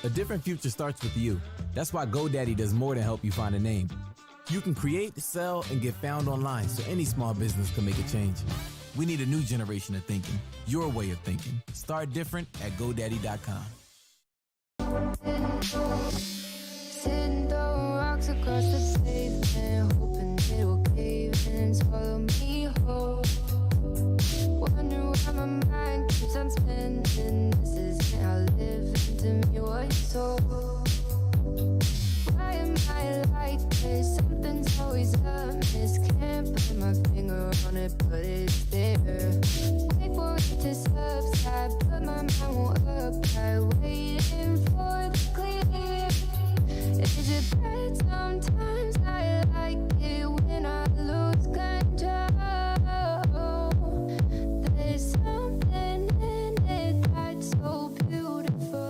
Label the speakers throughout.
Speaker 1: A different future starts with you. That's why GoDaddy does more than help you find a name. You can create, sell, and get found online so any small business can make a change. We need a new generation of thinking, your way of thinking. Start different at GoDaddy.com.
Speaker 2: Sitting throwing rocks across the pavement, hoping it will cave in and swallow me whole. Wondering why my mind keeps on spinning. This isn't how living to me was told. Why am I like this? Something's always amiss. Can't put my finger on it, but it's there. Wait for it to subside, but my mind won't apply. Waiting for the clear. Is it bad sometimes? I like it when I lose control. There's something in it that's so beautiful.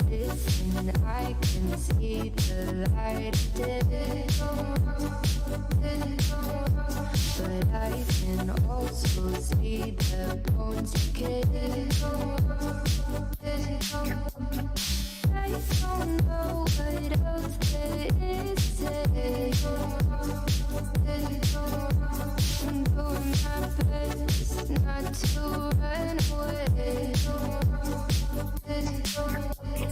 Speaker 2: Listen, I can see the light of day, but I can also see the bones decay. I don't know what else there is to say. I'm doing my best not to run away.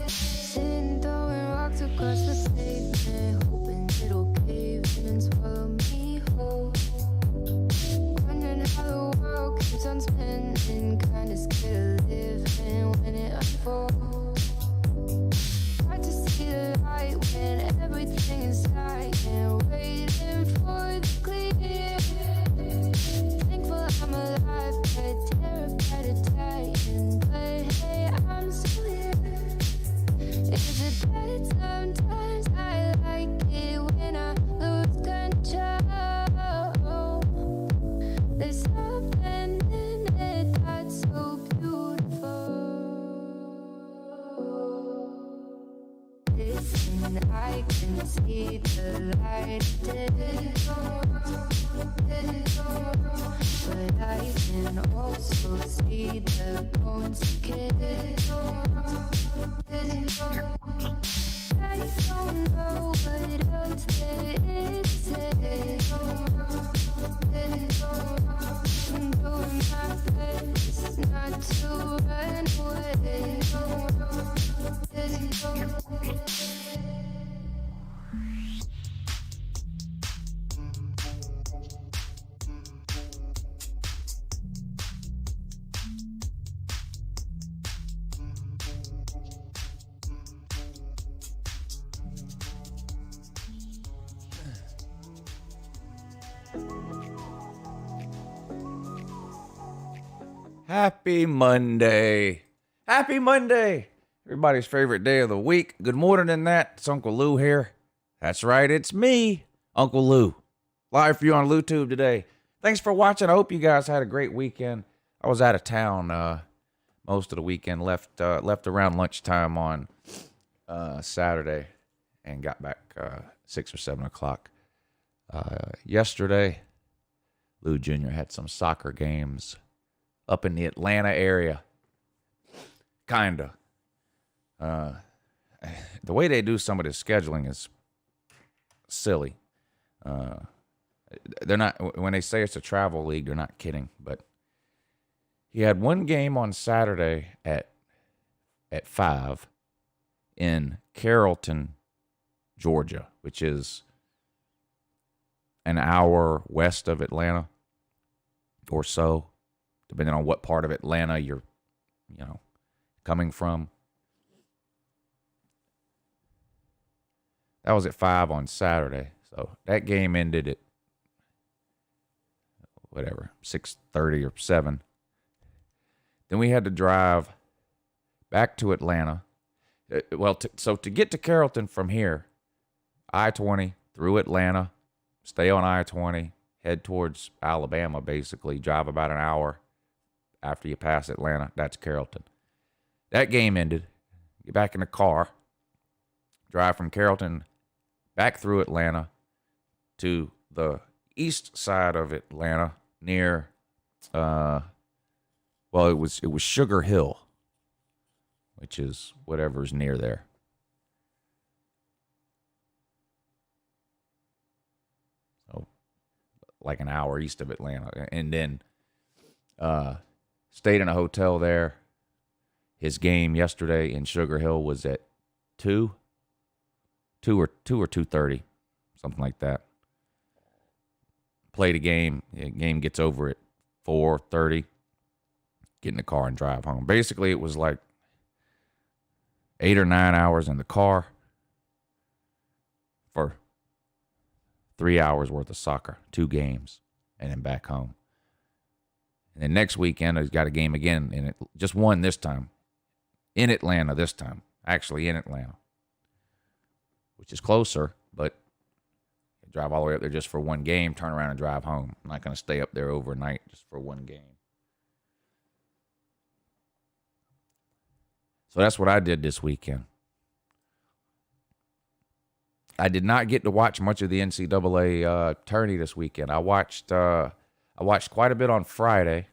Speaker 2: Sitting throwing rocks across the pavement, hoping it'll cave in and swallow me whole. Wondering how the world keeps on spinning, kinda scared of living when it unfolds. Hard to see the light when everything is silent, waiting for the clear. Thankful I'm alive, but terrified of dying. But hey, I'm still here. Is it bad sometimes? I like it when I lose control. There's something in it that's so beautiful. Listen, I can see the light of day, but I can also see the bones decay. I don't know what else there is to say. I'm doing my best not to run away.
Speaker 3: Happy Monday. Happy Monday. Everybody's favorite day of the week. Good morning in that. It's Uncle Lou here. That's right, it's me, Uncle Lou. Live for you on LouTube today. Thanks for watching. I hope you guys had a great weekend. I was out of town most of the weekend. Left around lunchtime on Saturday and got back 6 or 7 o'clock. Yesterday, Lou Jr. had some soccer games up in the Atlanta area. Kinda. The way they do some of this scheduling is silly. They're not, when they say it's a travel league, they're not kidding. But he had one game on Saturday at 5 in Carrollton, Georgia, which is an hour west of Atlanta or so, depending on what part of Atlanta you're, coming from. That was at 5 on Saturday. So that game ended at, 6:30 or 7. Then we had to drive back to Atlanta. So to get to Carrollton from here, I-20 through Atlanta, stay on I-20, head towards Alabama, basically. Drive about an hour after you pass Atlanta. That's Carrollton. That game ended. Get back in the car. Drive from Carrollton back through Atlanta to the east side of Atlanta near, it was Sugar Hill, which is whatever's near there. So, like an hour east of Atlanta. And then stayed in a hotel there. His game yesterday in Sugar Hill was at 2 or 2:30, something like that. Played a game. The game gets over at 4:30. Get in the car and drive home. Basically, it was like 8 or 9 hours in the car for 3 hours worth of soccer, 2 games, and then back home. And then next weekend, he's got a game again, and it just won this time. In Atlanta this time. Actually in Atlanta. Which is closer, but drive all the way up there just for one game, turn around and drive home. I'm not going to stay up there overnight just for one game. So that's what I did this weekend. I did not get to watch much of the NCAA tourney this weekend. I watched quite a bit on Friday.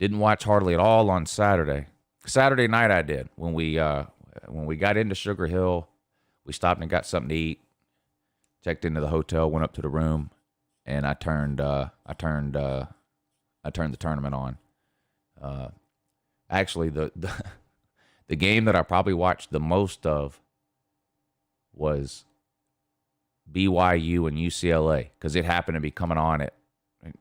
Speaker 3: Didn't watch hardly at all on Saturday. Saturday night I did. When we got into Sugar Hill, we stopped and got something to eat. Checked into the hotel, went up to the room, and I turned the tournament on. Actually, the game that I probably watched the most of was BYU and UCLA, because it happened to be coming on at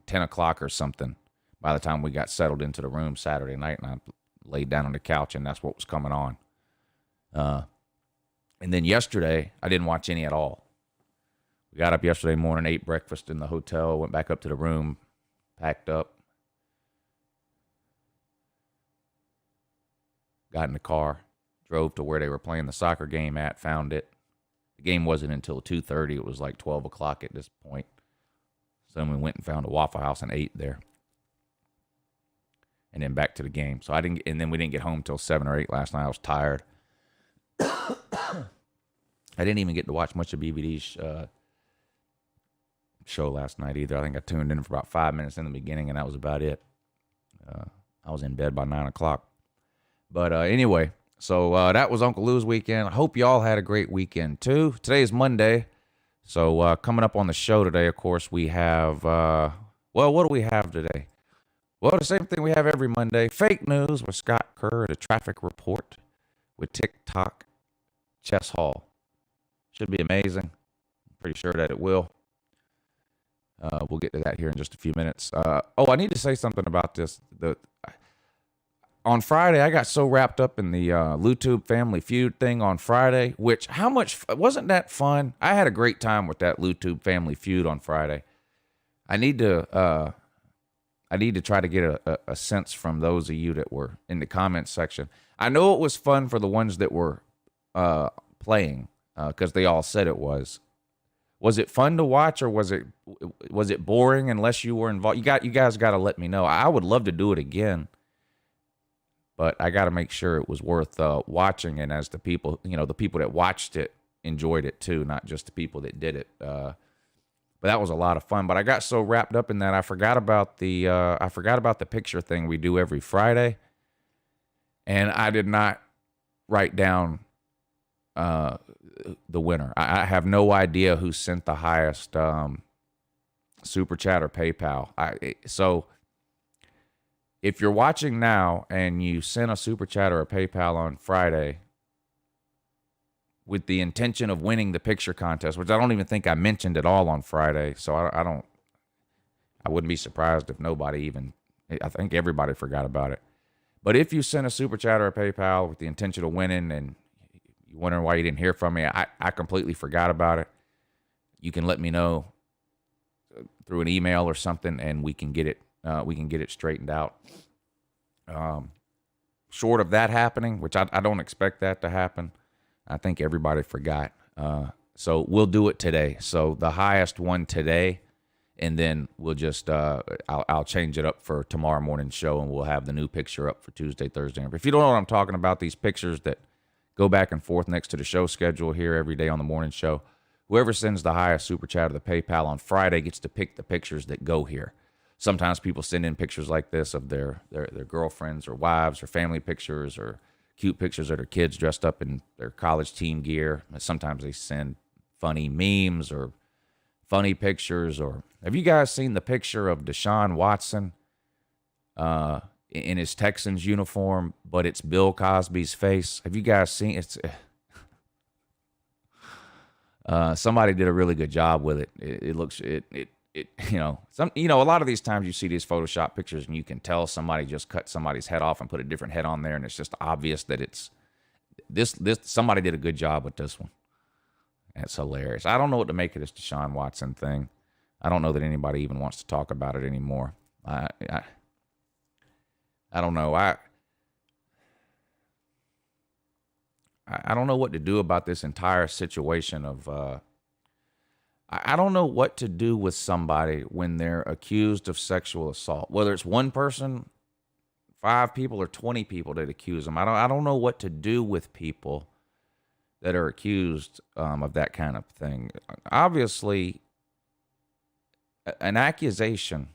Speaker 3: 10 o'clock or something by the time we got settled into the room Saturday night, and I laid down on the couch, and that's what was coming on. And then yesterday, I didn't watch any at all. We got up yesterday morning, ate breakfast in the hotel, went back up to the room, packed up, got in the car, drove to where they were playing the soccer game at, found it. The game wasn't until 2:30. It was like 12 o'clock at this point. So then we went and found a Waffle House and ate there. And then back to the game. So and then we didn't get home till 7 or 8 last night. I was tired. I didn't even get to watch much of BBD's show last night either. I think I tuned in for about 5 minutes in the beginning, and that was about it. I was in bed by 9 o'clock. But anyway, so that was Uncle Lou's weekend. I hope y'all had a great weekend too. Today is Monday. So coming up on the show today, of course, we have, what do we have today? Well, the same thing we have every Monday. Fake news with Scott Kerr, the traffic report with TikTok Chess Hall. Should be amazing. I'm pretty sure that it will. We'll get to that here in just a few minutes. I need to say something about this. On Friday, I got so wrapped up in the LouTube Family Feud thing on Friday, which wasn't that fun? I had a great time with that LouTube Family Feud on Friday. I need to try to get a sense from those of you that were in the comments section. I know it was fun for the ones that were playing because they all said it was. Was it fun to watch, or was it boring unless you were involved? You guys got to let me know. I would love to do it again, but I got to make sure it was worth watching, and as the people, the people that watched it enjoyed it too, not just the people that did it. But that was a lot of fun. But I got so wrapped up in that I forgot about the picture thing we do every Friday, and I did not write down the winner. I have no idea who sent the highest super chat or PayPal. So if you're watching now and you sent a super chat or a PayPal on Friday with the intention of winning the picture contest, which I don't even think I mentioned at all on Friday, so I wouldn't be surprised if nobody even, I think everybody forgot about it. But if you sent a super chat or a PayPal with the intention of winning and you're wondering why you didn't hear from me, I completely forgot about it. You can let me know through an email or something, and we can get it straightened out. Short of that happening, which I don't expect that to happen, I think everybody forgot. So we'll do it today. So the highest one today And then we'll just I'll change it up for tomorrow morning's show, and we'll have the new picture up for Tuesday, Thursday. If you don't know what I'm talking about, these pictures that go back and forth next to the show schedule here every day on the morning show, whoever sends the highest super chat or the PayPal on Friday gets to pick the pictures that go here. Sometimes people send in pictures like this of their girlfriends or wives or family pictures or cute pictures of their kids dressed up in their college team gear. Sometimes they send funny memes or funny pictures. Or have you guys seen the picture of Deshaun Watson in his Texans uniform, but it's Bill Cosby's face? Have you guys seen it? Somebody did a really good job with it. It looks a lot of these times you see these Photoshop pictures and you can tell somebody just cut somebody's head off and put a different head on there, and it's just obvious that it's this somebody did a good job with this one. It's hilarious. I don't know what to make of this Deshaun Watson thing. I don't know that anybody even wants to talk about it anymore. I don't know. I don't know what to do about this entire situation of I don't know what to do with somebody when they're accused of sexual assault, whether it's one person, 5 people, or 20 people that accuse them. I don't know what to do with people that are accused of that kind of thing. Obviously, an accusation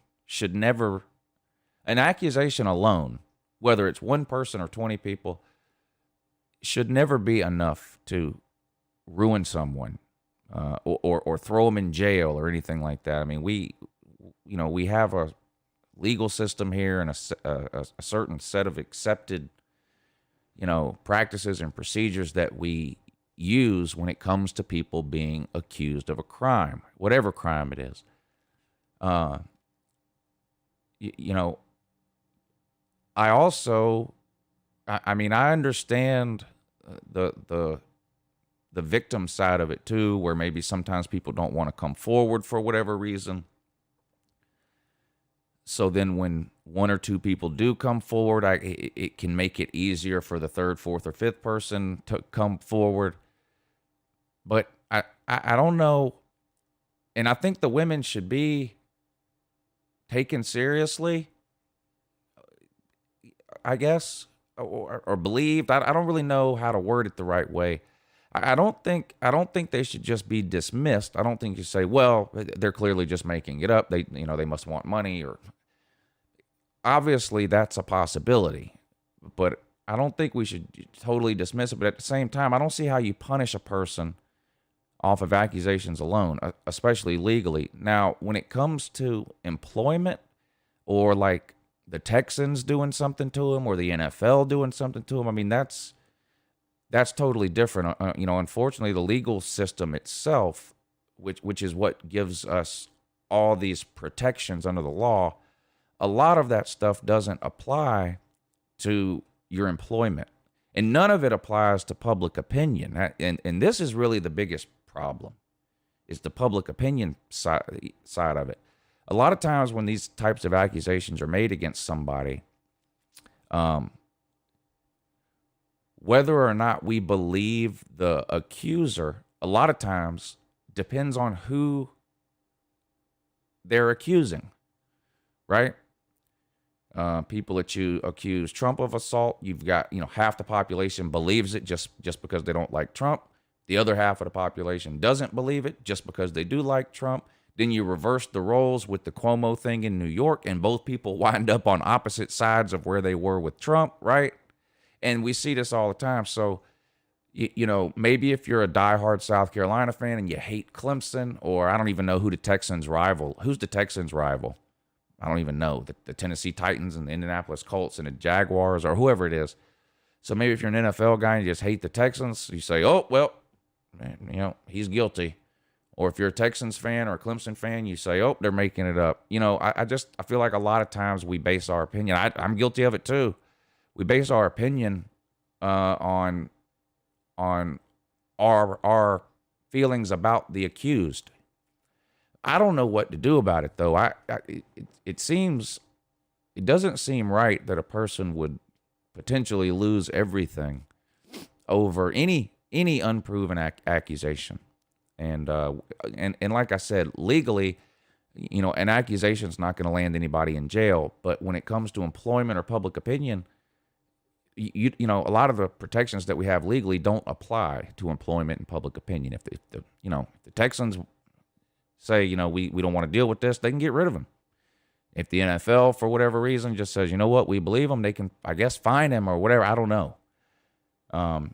Speaker 3: alone, whether it's one person or 20 people, should never be enough to ruin someone. Or throw them in jail or anything like that. I mean, we have a legal system here and a certain set of accepted, practices and procedures that we use when it comes to people being accused of a crime, whatever crime it is. I also, I understand the victim side of it too, where maybe sometimes people don't want to come forward for whatever reason. So then when 1 or 2 people do come forward, it can make it easier for the 3rd, 4th, or 5th person to come forward. But I don't know. And I think the women should be taken seriously, I guess, or believed. I don't really know how to word it the right way. I don't think they should just be dismissed. I don't think you say, well, they're clearly just making it up. They must want money, or obviously that's a possibility, but I don't think we should totally dismiss it. But at the same time, I don't see how you punish a person off of accusations alone, especially legally. Now, when it comes to employment, or like the Texans doing something to him or the NFL doing something to him, I mean, that's totally different. Unfortunately, the legal system itself, which is what gives us all these protections under the law, a lot of that stuff doesn't apply to your employment. And none of it applies to public opinion. And this is really the biggest problem, is the public opinion side of it. A lot of times when these types of accusations are made against somebody, whether or not we believe the accuser, a lot of times depends on who they're accusing, right? People that you accuse Trump of assault, you've got, half the population believes it just because they don't like Trump. The other half of the population doesn't believe it just because they do like Trump. Then you reverse the roles with the Cuomo thing in New York, and both people wind up on opposite sides of where they were with Trump, right? And we see this all the time. So, maybe if you're a diehard South Carolina fan and you hate Clemson, or I don't even know who the Texans rival. Who's the Texans rival? I don't even know. The Tennessee Titans and the Indianapolis Colts and the Jaguars, or whoever it is. So maybe if you're an NFL guy and you just hate the Texans, you say, oh, well, man, he's guilty. Or if you're a Texans fan or a Clemson fan, you say, oh, they're making it up. I feel like a lot of times we base our opinion. I'm guilty of it too. We base our opinion on our feelings about the accused. I don't know what to do about it, though. It doesn't seem right that a person would potentially lose everything over any unproven accusation. And like I said, legally, an accusation's not going to land anybody in jail. But when it comes to employment or public opinion, a lot of the protections that we have legally don't apply to employment and public opinion. If the Texans say, we don't want to deal with this, they can get rid of him. If the NFL, for whatever reason, just says, you know what, we believe him, they can, I guess, fine him or whatever. I don't know.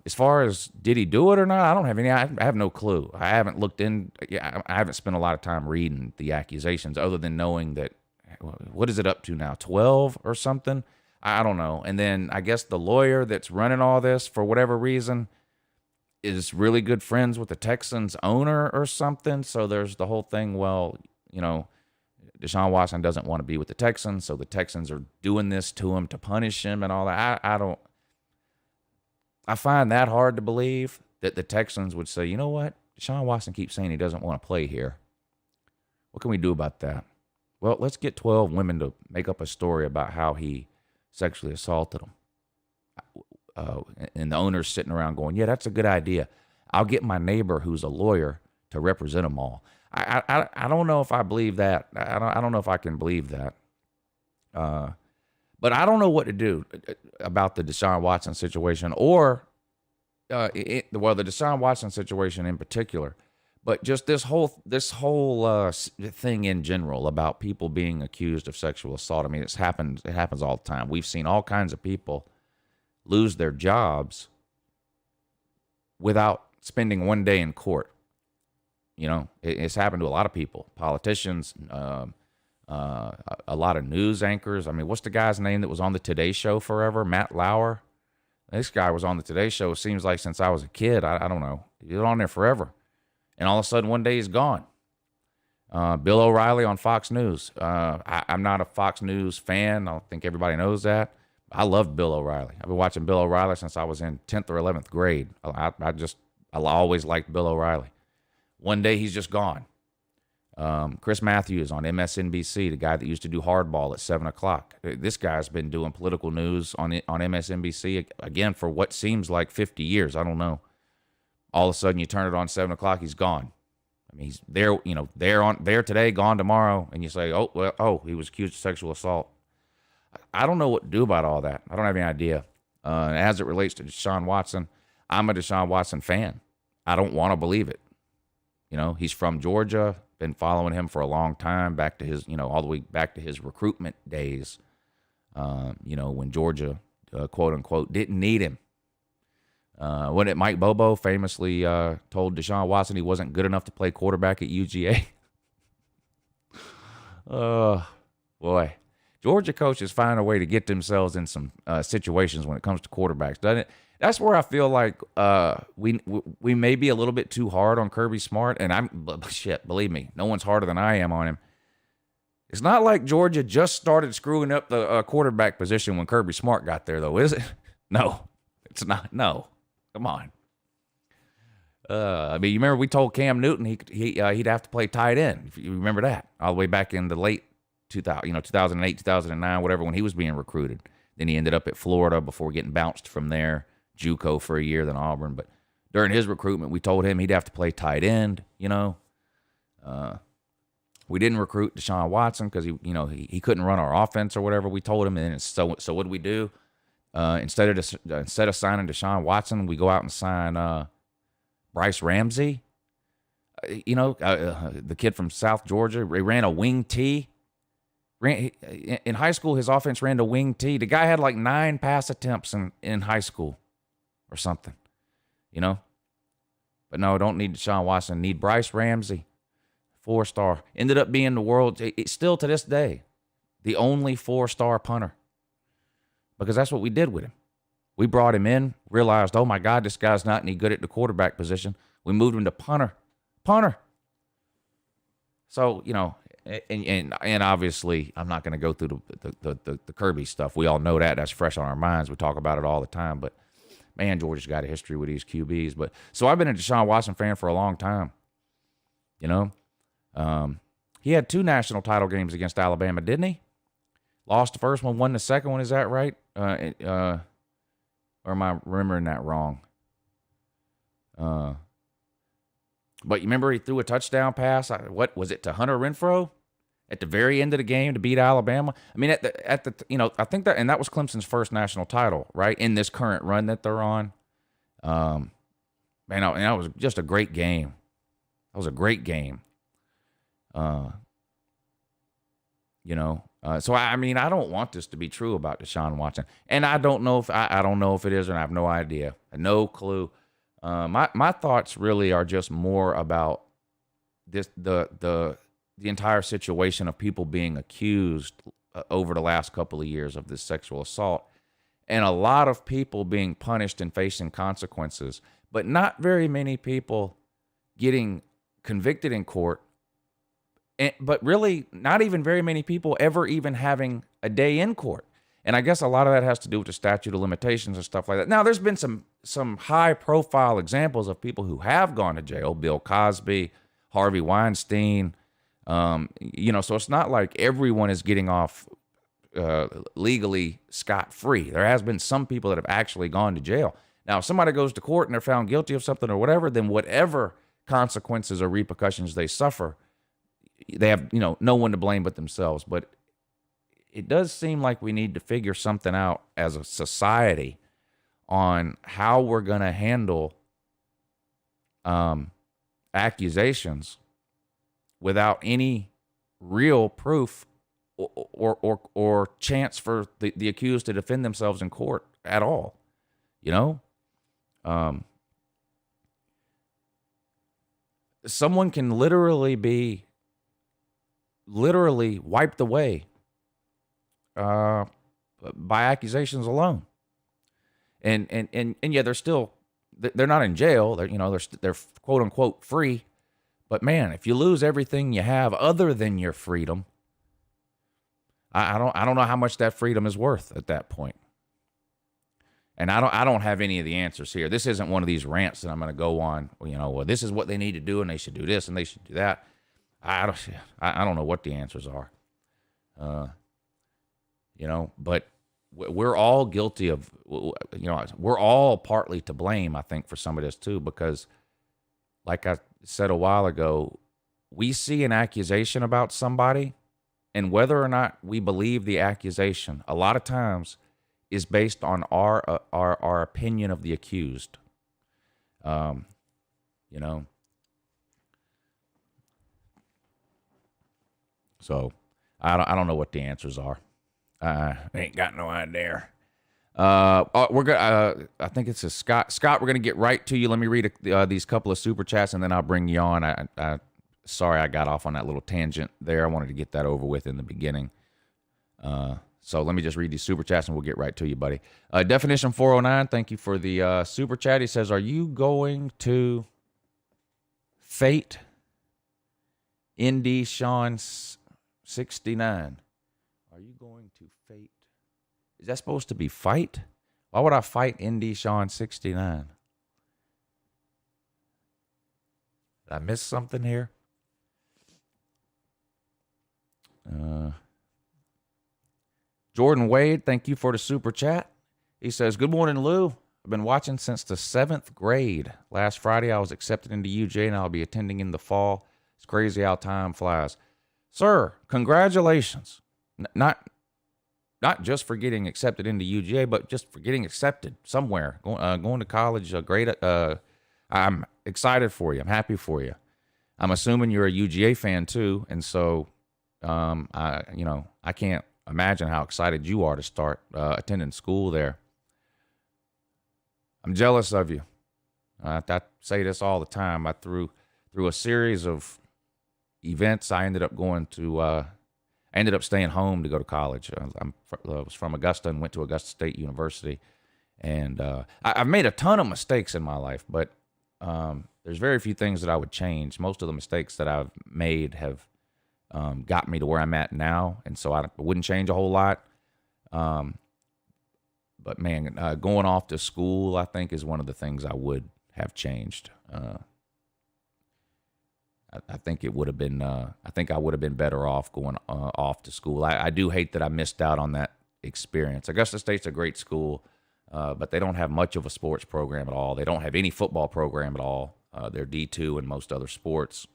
Speaker 3: As far as did he do it or not, I don't have I have no clue. I haven't looked in. I haven't spent a lot of time reading the accusations other than knowing that, what is it up to now, 12 or something? I don't know. And then I guess the lawyer that's running all this, for whatever reason, is really good friends with the Texans owner or something. So there's the whole thing, well, Deshaun Watson doesn't want to be with the Texans, so the Texans are doing this to him to punish him and all that. I find that hard to believe that the Texans would say, you know what? Deshaun Watson keeps saying he doesn't want to play here. What can we do about that? Well, let's get 12 women to make up a story about how he sexually assaulted them. And the owner's sitting around going, yeah, that's a good idea. I'll get my neighbor who's a lawyer to represent them all. I don't know if I believe that. I don't know if I can believe that. But I don't know what to do about the Deshaun Watson situation or the Deshaun Watson situation in particular. But just this whole thing in general about people being accused of sexual assault. I mean, it happens all the time. We've seen all kinds of people lose their jobs without spending one day in court. It's happened to a lot of people, politicians, a lot of news anchors. I mean, what's the guy's name that was on the Today Show forever? Matt Lauer. This guy was on the Today Show, it seems like, since I was a kid. I don't know. He was on there forever. And all of a sudden, one day he's gone. Bill O'Reilly on Fox News. I'm not a Fox News fan. I don't think everybody knows that. I love Bill O'Reilly. I've been watching Bill O'Reilly since I was in 10th or 11th grade. I always liked Bill O'Reilly. One day he's just gone. Chris Matthews on MSNBC, the guy that used to do Hardball at 7 o'clock. This guy's been doing political news on MSNBC, again, for what seems like 50 years. I don't know. All of a sudden, you turn it on 7 o'clock, he's gone. I mean, he's there, there today, gone tomorrow, and you say, he was accused of sexual assault. I don't know what to do about all that. I don't have any idea. As it relates to Deshaun Watson, I'm a Deshaun Watson fan. I don't want to believe it. He's from Georgia, been following him for a long time, back to his, all the way back to his recruitment days, when Georgia, quote unquote, didn't need him. When Mike Bobo famously told Deshaun Watson he wasn't good enough to play quarterback at UGA. Oh, boy. Georgia coaches find a way to get themselves in some situations when it comes to quarterbacks, doesn't it? That's where I feel like we may be a little bit too hard on Kirby Smart, and believe me, no one's harder than I am on him. It's not like Georgia just started screwing up the quarterback position when Kirby Smart got there, though, is it? No, it's not. No, come on. You remember we told Cam Newton he'd have to play tight end. If you remember that, all the way back in the late 2008, 2009, whatever, when he was being recruited. Then he ended up at Florida before getting bounced from there. JUCO for a year, then Auburn. But during his recruitment, we told him he'd have to play tight end. We didn't recruit Deshaun Watson because he couldn't run our offense or whatever. We told him, and so what did we do? Instead of signing Deshaun Watson, we go out and sign Bryce Ramsey. The kid from South Georgia. He ran a wing T. In high school, his offense ran the wing T. The guy had like 9 pass attempts in high school or something, But no, don't need Deshaun Watson. Need Bryce Ramsey, 4-star. Ended up being the world, still to this day, the only 4-star punter. Because that's what we did with him. We brought him in, realized, oh my God, this guy's not any good at the quarterback position. We moved him to punter. So, and obviously, I'm not going to go through the Kirby stuff. We all know that. That's fresh on our minds. We talk about it all the time. But, man, Georgia's got a history with these QBs. But so I've been a Deshaun Watson fan for a long time. He had 2 national title games against Alabama, didn't he? Lost the first one, won the second one. Is that right? Or am I remembering that wrong? But you remember he threw a touchdown pass? What was it, to Hunter Renfrow? at the very end of the game to beat Alabama. I mean, I think that was Clemson's first national title, right? In this current run that they're on. Man, that was just a great game. That was a great game. So I mean, I don't want this to be true about Deshaun Watson, and I don't know if I don't know if it is, and I have no idea, no clue. My thoughts really are just more about this the entire situation of people being accused over the last couple of years of this sexual assault, and a lot of people being punished and facing consequences, but not very many people getting convicted in court. But really, not even very many people ever even having a day in court. And I guess a lot of that has to do with the statute of limitations and stuff like that. Now, there's been some high-profile examples of people who have gone to jail. Bill Cosby, Harvey Weinstein. So it's not like everyone is getting off legally scot-free. There has been some people that have actually gone to jail. Now, if somebody goes to court and they're found guilty of something or whatever, then whatever consequences or repercussions they suffer, they have, no one to blame but themselves. But it does seem like we need to figure something out as a society on how we're going to handle accusations without any real proof or chance for the accused to defend themselves in court at all. Someone can literally be wiped away by accusations alone, and yeah, they're not in jail. They're quote unquote free, but man, if you lose everything you have other than your freedom, I don't know how much that freedom is worth at that point. And I don't have any of the answers here. This isn't one of these rants that I'm going to go on. Well, this is what they need to do, and they should do this, and they should do that. I don't know what the answers are. But we're all guilty of, we're all partly to blame, I think, for some of this too, because like I said a while ago, we see an accusation about somebody, and whether or not we believe the accusation, a lot of times is based on our opinion of the accused. So I don't know what the answers are. Ain't got no idea. We're gonna. I think it's a Scott. Scott, we're gonna get right to you. Let me read these couple of super chats, and then I'll bring you on. Sorry I got off on that little tangent there. I wanted to get that over with in the beginning. So let me just read these super chats, and we'll get right to you, buddy. Definition 409. Thank you for the super chat. He says, "Are you going to fate Indy Sean 69? Are you going to fate?" Is that supposed to be fight? Why would I fight Indy Sean 69? Did I miss something here? Jordan Wade, thank you for the super chat. He says, "Good morning, Lou. I've been watching since the 7th grade. Last Friday, I was accepted into UJ, and I'll be attending in the fall. It's crazy how time flies." Sir, congratulations. Not just for getting accepted into UGA, but just for getting accepted somewhere, going to college. I'm excited for you. I'm happy for you. I'm assuming you're a UGA fan too, and so I can't imagine how excited you are to start attending school there. I'm jealous of you. I say this all the time. Through a series of events, I ended up staying home to go to college. I was from Augusta and went to Augusta State University, and I've made a ton of mistakes in my life, but there's very few things that I would change. Most of the mistakes that I've made have got me to where I'm at now, and so I wouldn't change a whole lot. But man, going off to school, I think, is one of the things I would have changed. I think it would have been. I think I would have been better off going off to school. I do hate that I missed out on that experience. Augusta State's a great school, but they don't have much of a sports program at all. They don't have any football program at all. They're D2 in most other sports.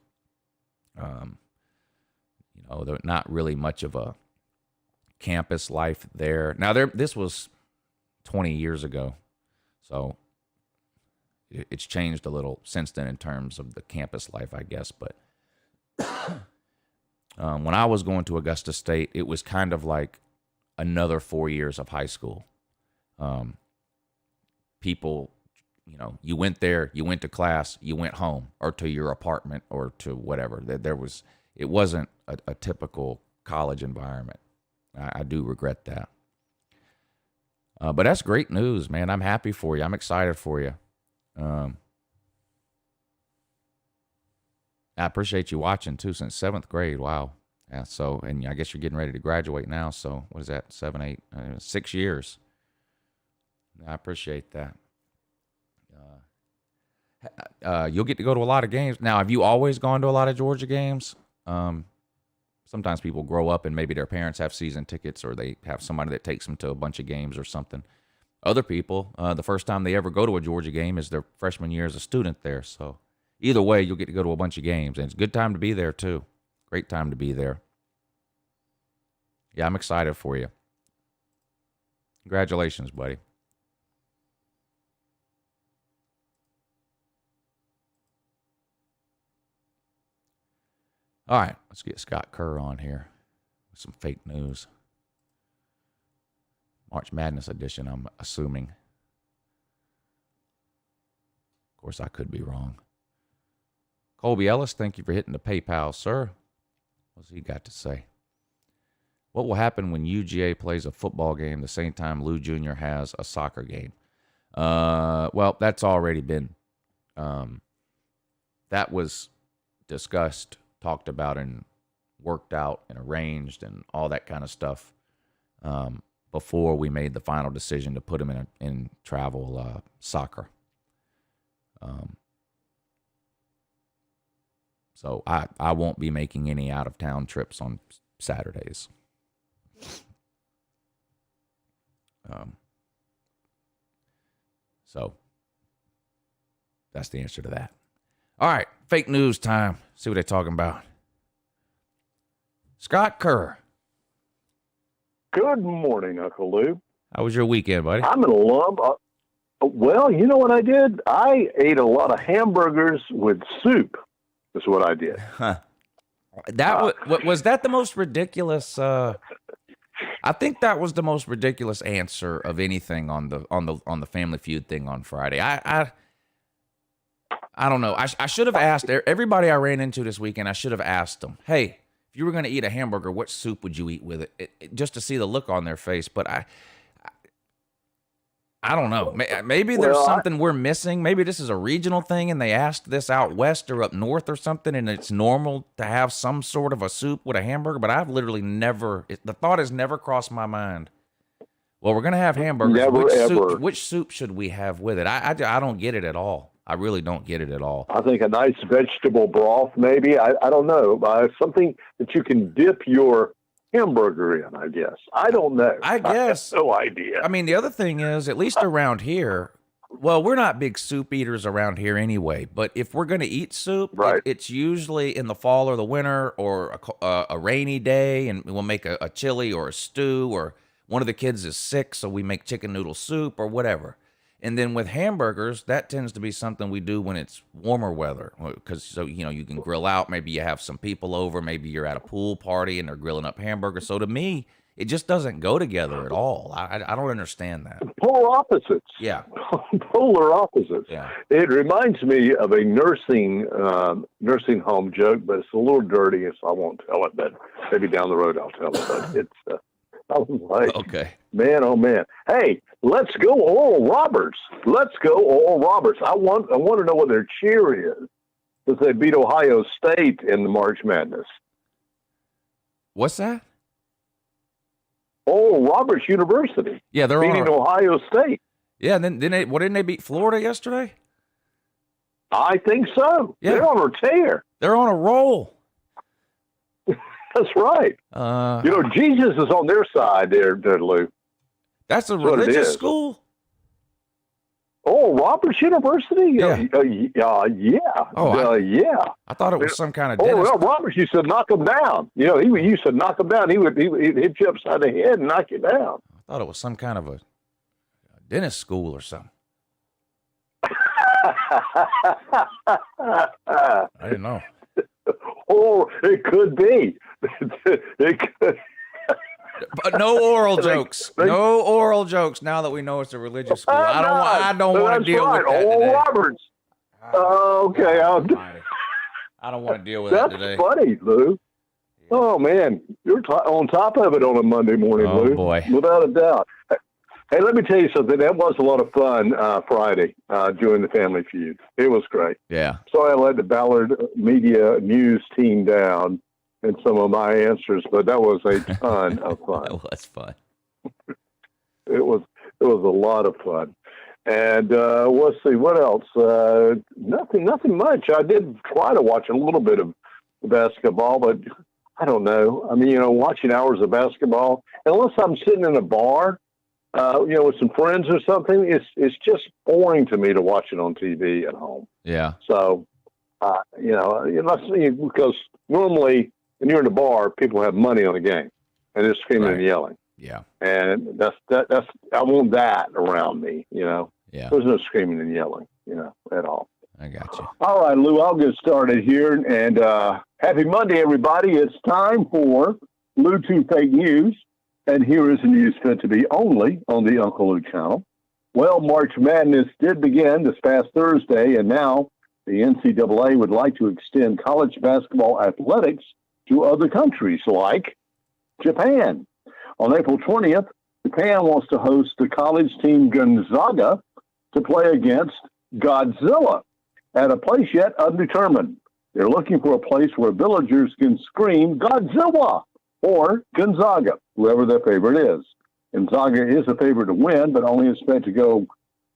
Speaker 3: There's not really much of a campus life there. Now, this was 20 years ago, so it's changed a little since then in terms of the campus life, I guess. But when I was going to Augusta State, it was kind of like another 4 years of high school. People, you went there, you went to class, you went home or to your apartment or to whatever. It wasn't a typical college environment. I do regret that. But that's great news, man. I'm happy for you. I'm excited for you. I appreciate you watching too since 7th grade. Wow. Yeah. So, and I guess you're getting ready to graduate now. So what is that? 7, 8, 6 years. I appreciate that. You'll get to go to a lot of games. Now, have you always gone to a lot of Georgia games? Sometimes people grow up and maybe their parents have season tickets or they have somebody that takes them to a bunch of games or something. Other people, the first time they ever go to a Georgia game is their freshman year as a student there. So either way, you'll get to go to a bunch of games. And it's a good time to be there, too. Great time to be there. Yeah, I'm excited for you. Congratulations, buddy. All right, let's get Scott Kerr on here with some fake news. March Madness edition, I'm assuming. Of course, I could be wrong. Colby Ellis, thank you for hitting the PayPal, sir. What's he got to say? What will happen when UGA plays a football game the same time Lou Jr. has a soccer game? Well, that's already been, that was discussed, talked about, and worked out and arranged and all that kind of stuff before we made the final decision to put him in travel soccer. So I won't be making any out-of-town trips on Saturdays. So that's the answer to that. All right, fake news time. See what they're talking about. Scott Kerr.
Speaker 4: Good morning, Uncle Lou.
Speaker 3: How was your weekend, buddy?
Speaker 4: I'm an alum. Well, you know what I did? I ate a lot of hamburgers with soup. That's what I did.
Speaker 3: Huh. Was that the most ridiculous? I think that was the most ridiculous answer of anything on the Family Feud thing on Friday. I don't know. I should have asked everybody I ran into this weekend. I should have asked them, hey, if you were going to eat a hamburger, what soup would you eat with it? Just to see the look on their face. But I don't know. Maybe there's something we're missing. Maybe this is a regional thing, and they asked this out west or up north or something, and it's normal to have some sort of a soup with a hamburger. But I've literally the thought has never crossed my mind. Well, we're going to have hamburgers.
Speaker 4: Never,
Speaker 3: which soup should we have with it? I don't get it at all. I really don't get it at all.
Speaker 4: I think a nice vegetable broth, maybe. I don't know. Something that you can dip your hamburger in, I guess. I don't know.
Speaker 3: I guess.
Speaker 4: I have no idea.
Speaker 3: I mean, the other thing is, at least around here, well, we're not big soup eaters around here anyway, but if we're going to eat soup,
Speaker 4: right,
Speaker 3: it's usually in the fall or the winter or a rainy day, and we'll make a chili or a stew, or one of the kids is sick, so we make chicken noodle soup or whatever. And then with hamburgers, that tends to be something we do when it's warmer weather, because you can grill out. Maybe you have some people over. Maybe you're at a pool party and they're grilling up hamburgers. So to me, it just doesn't go together at all. I don't understand that.
Speaker 4: Polar opposites.
Speaker 3: Yeah.
Speaker 4: Polar opposites.
Speaker 3: Yeah.
Speaker 4: It reminds me of a nursing home joke, but it's a little dirty, so I won't tell it. But maybe down the road I'll tell it. But it's. I was like,
Speaker 3: okay,
Speaker 4: man, oh man, hey, let's go, Oral Roberts. Let's go, Oral Roberts. I want to know what their cheer is because they beat Ohio State in the March Madness.
Speaker 3: What's that?
Speaker 4: Oral Roberts University.
Speaker 3: Yeah, they're
Speaker 4: beating Ohio State.
Speaker 3: Yeah, and then didn't they beat Florida yesterday?
Speaker 4: I think so.
Speaker 3: Yeah.
Speaker 4: They're on a tear.
Speaker 3: They're on a roll.
Speaker 4: That's right. Jesus is on their side there, Lou.
Speaker 3: That's a religious school?
Speaker 4: Oh, Roberts University?
Speaker 3: Yeah.
Speaker 4: Yeah.
Speaker 3: Oh,
Speaker 4: yeah.
Speaker 3: I thought it was some kind of
Speaker 4: Oh,
Speaker 3: dentist.
Speaker 4: well, Roberts used to knock him down. You know, he used to knock him down. He'd hit you upside the head and knock you down.
Speaker 3: I thought it was some kind of a dentist school or something. I didn't know.
Speaker 4: Oh, it could be. It could.
Speaker 3: But no oral jokes. No oral jokes. Now that we know it's a religious school, I don't want to deal with that
Speaker 4: Oh,
Speaker 3: today.
Speaker 4: Roberts. Okay.
Speaker 3: I don't want to deal with that today.
Speaker 4: That's funny, Lou. Oh man, you're on top of it on a Monday morning,
Speaker 3: Oh,
Speaker 4: Lou.
Speaker 3: boy.
Speaker 4: Without a doubt. Hey, let me tell you something. That was a lot of fun Friday during the Family Feud. It was great.
Speaker 3: Yeah.
Speaker 4: Sorry I let the Ballard Media News team down in some of my answers, but that was a ton of fun.
Speaker 3: That was fun.
Speaker 4: It was a lot of fun. And let's see, what else? Nothing much. I did try to watch a little bit of basketball, but I don't know. I mean, you know, watching hours of basketball, unless I'm sitting in a bar, you know, with some friends or something, it's just boring to me to watch it on TV at home.
Speaker 3: Yeah.
Speaker 4: So, you know, because normally when you're in a bar, people have money on the game, and they're screaming and yelling.
Speaker 3: Yeah.
Speaker 4: And that's I want that around me, you know.
Speaker 3: Yeah.
Speaker 4: There's no screaming and yelling, you know, at all.
Speaker 3: I got you.
Speaker 4: All right, Lou, I'll get started here. And happy Monday, everybody. It's time for Lou 2 Fake News. And here is the news fit to be only on the Uncle Lou channel. Well, March Madness did begin this past Thursday, and now the NCAA would like to extend college basketball athletics to other countries like Japan. On April 20th, Japan wants to host the college team Gonzaga to play against Godzilla at a place yet undetermined. They're looking for a place where villagers can scream Godzilla or Gonzaga, whoever their favorite is. Gonzaga is a favorite to win, but only expect to go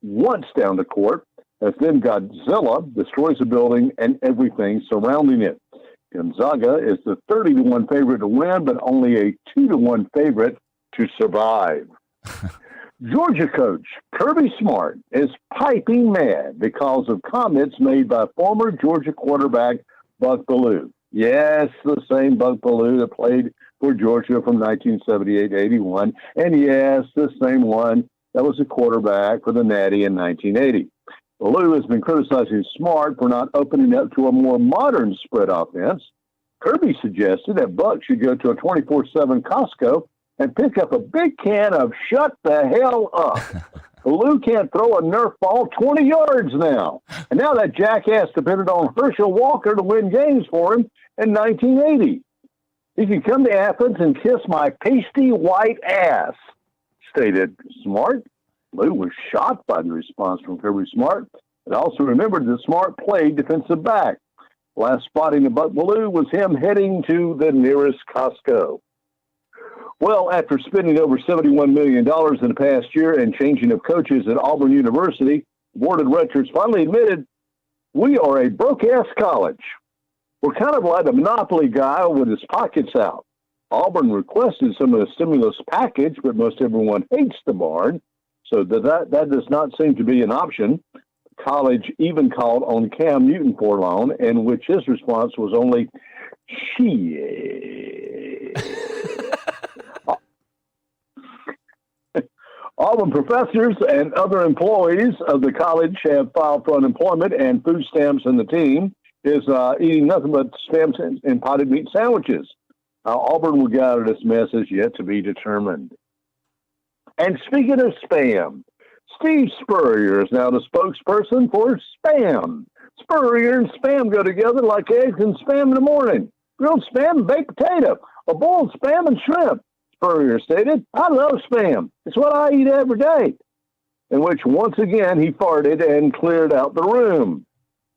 Speaker 4: once down to court, as then Godzilla destroys the building and everything surrounding it. Gonzaga is the 30-1 favorite to win, but only a 2-1 favorite to survive. Georgia coach Kirby Smart is piping mad because of comments made by former Georgia quarterback Buck Bellew. Yes, the same Buck Bellew that played for Georgia from 1978 to 81. And yes, the same one that was a quarterback for the Natty in 1980. Bellew has been criticizing Smart for not opening up to a more modern spread offense. Kirby suggested that Buck should go to a 24/7 Costco and pick up a big can of Shut the Hell Up. Bellew can't throw a Nerf ball 20 yards now. And now that jackass depended on Herschel Walker to win games for him in 1980. He can come to Athens and kiss my pasty white ass, stated Smart. Bellew was shocked by the response from Kirby Smart, but also remembered that Smart played defensive back. Last spotting of Buck Bellew was him heading to the nearest Costco. Well, after spending over $71 million in the past year and changing of coaches at Auburn University, the board of directors finally admitted, we are a broke-ass college. We're kind of like a monopoly guy with his pockets out. Auburn requested some of the stimulus package, but most everyone hates the barn, so that does not seem to be an option. The college even called on Cam Newton for a loan, in which his response was only, shit. Auburn professors and other employees of the college have filed for unemployment, and food stamps, and the team is eating nothing but spam and potted meat sandwiches. Auburn will get out of this mess is yet to be determined. And speaking of spam, Steve Spurrier is now the spokesperson for Spam. Spurrier and Spam go together like eggs and Spam in the morning. Grilled Spam and baked potato, or boiled Spam and shrimp. Spurrier stated, I love Spam. It's what I eat every day. In which, once again, he farted and cleared out the room.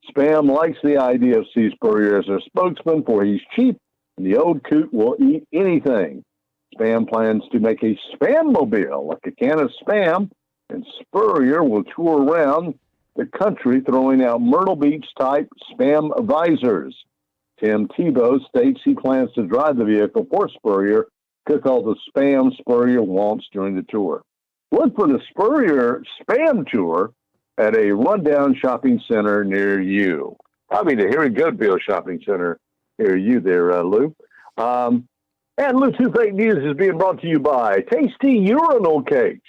Speaker 4: Spam likes the idea of Steve Spurrier as their spokesman, for he's cheap, and the old coot will eat anything. Spam plans to make a Spam-mobile, like a can of Spam, and Spurrier will tour around the country throwing out Myrtle Beach-type Spam visors. Tim Tebow states he plans to drive the vehicle for Spurrier, cook all the Spam Spurrier wants during the tour. Look for the Spurrier Spam Tour at a rundown shopping center near you. I mean, here in Goodville Shopping Center near you there, Lou. And Lou 2 Fake News is being brought to you by Tasty Urinal Cakes.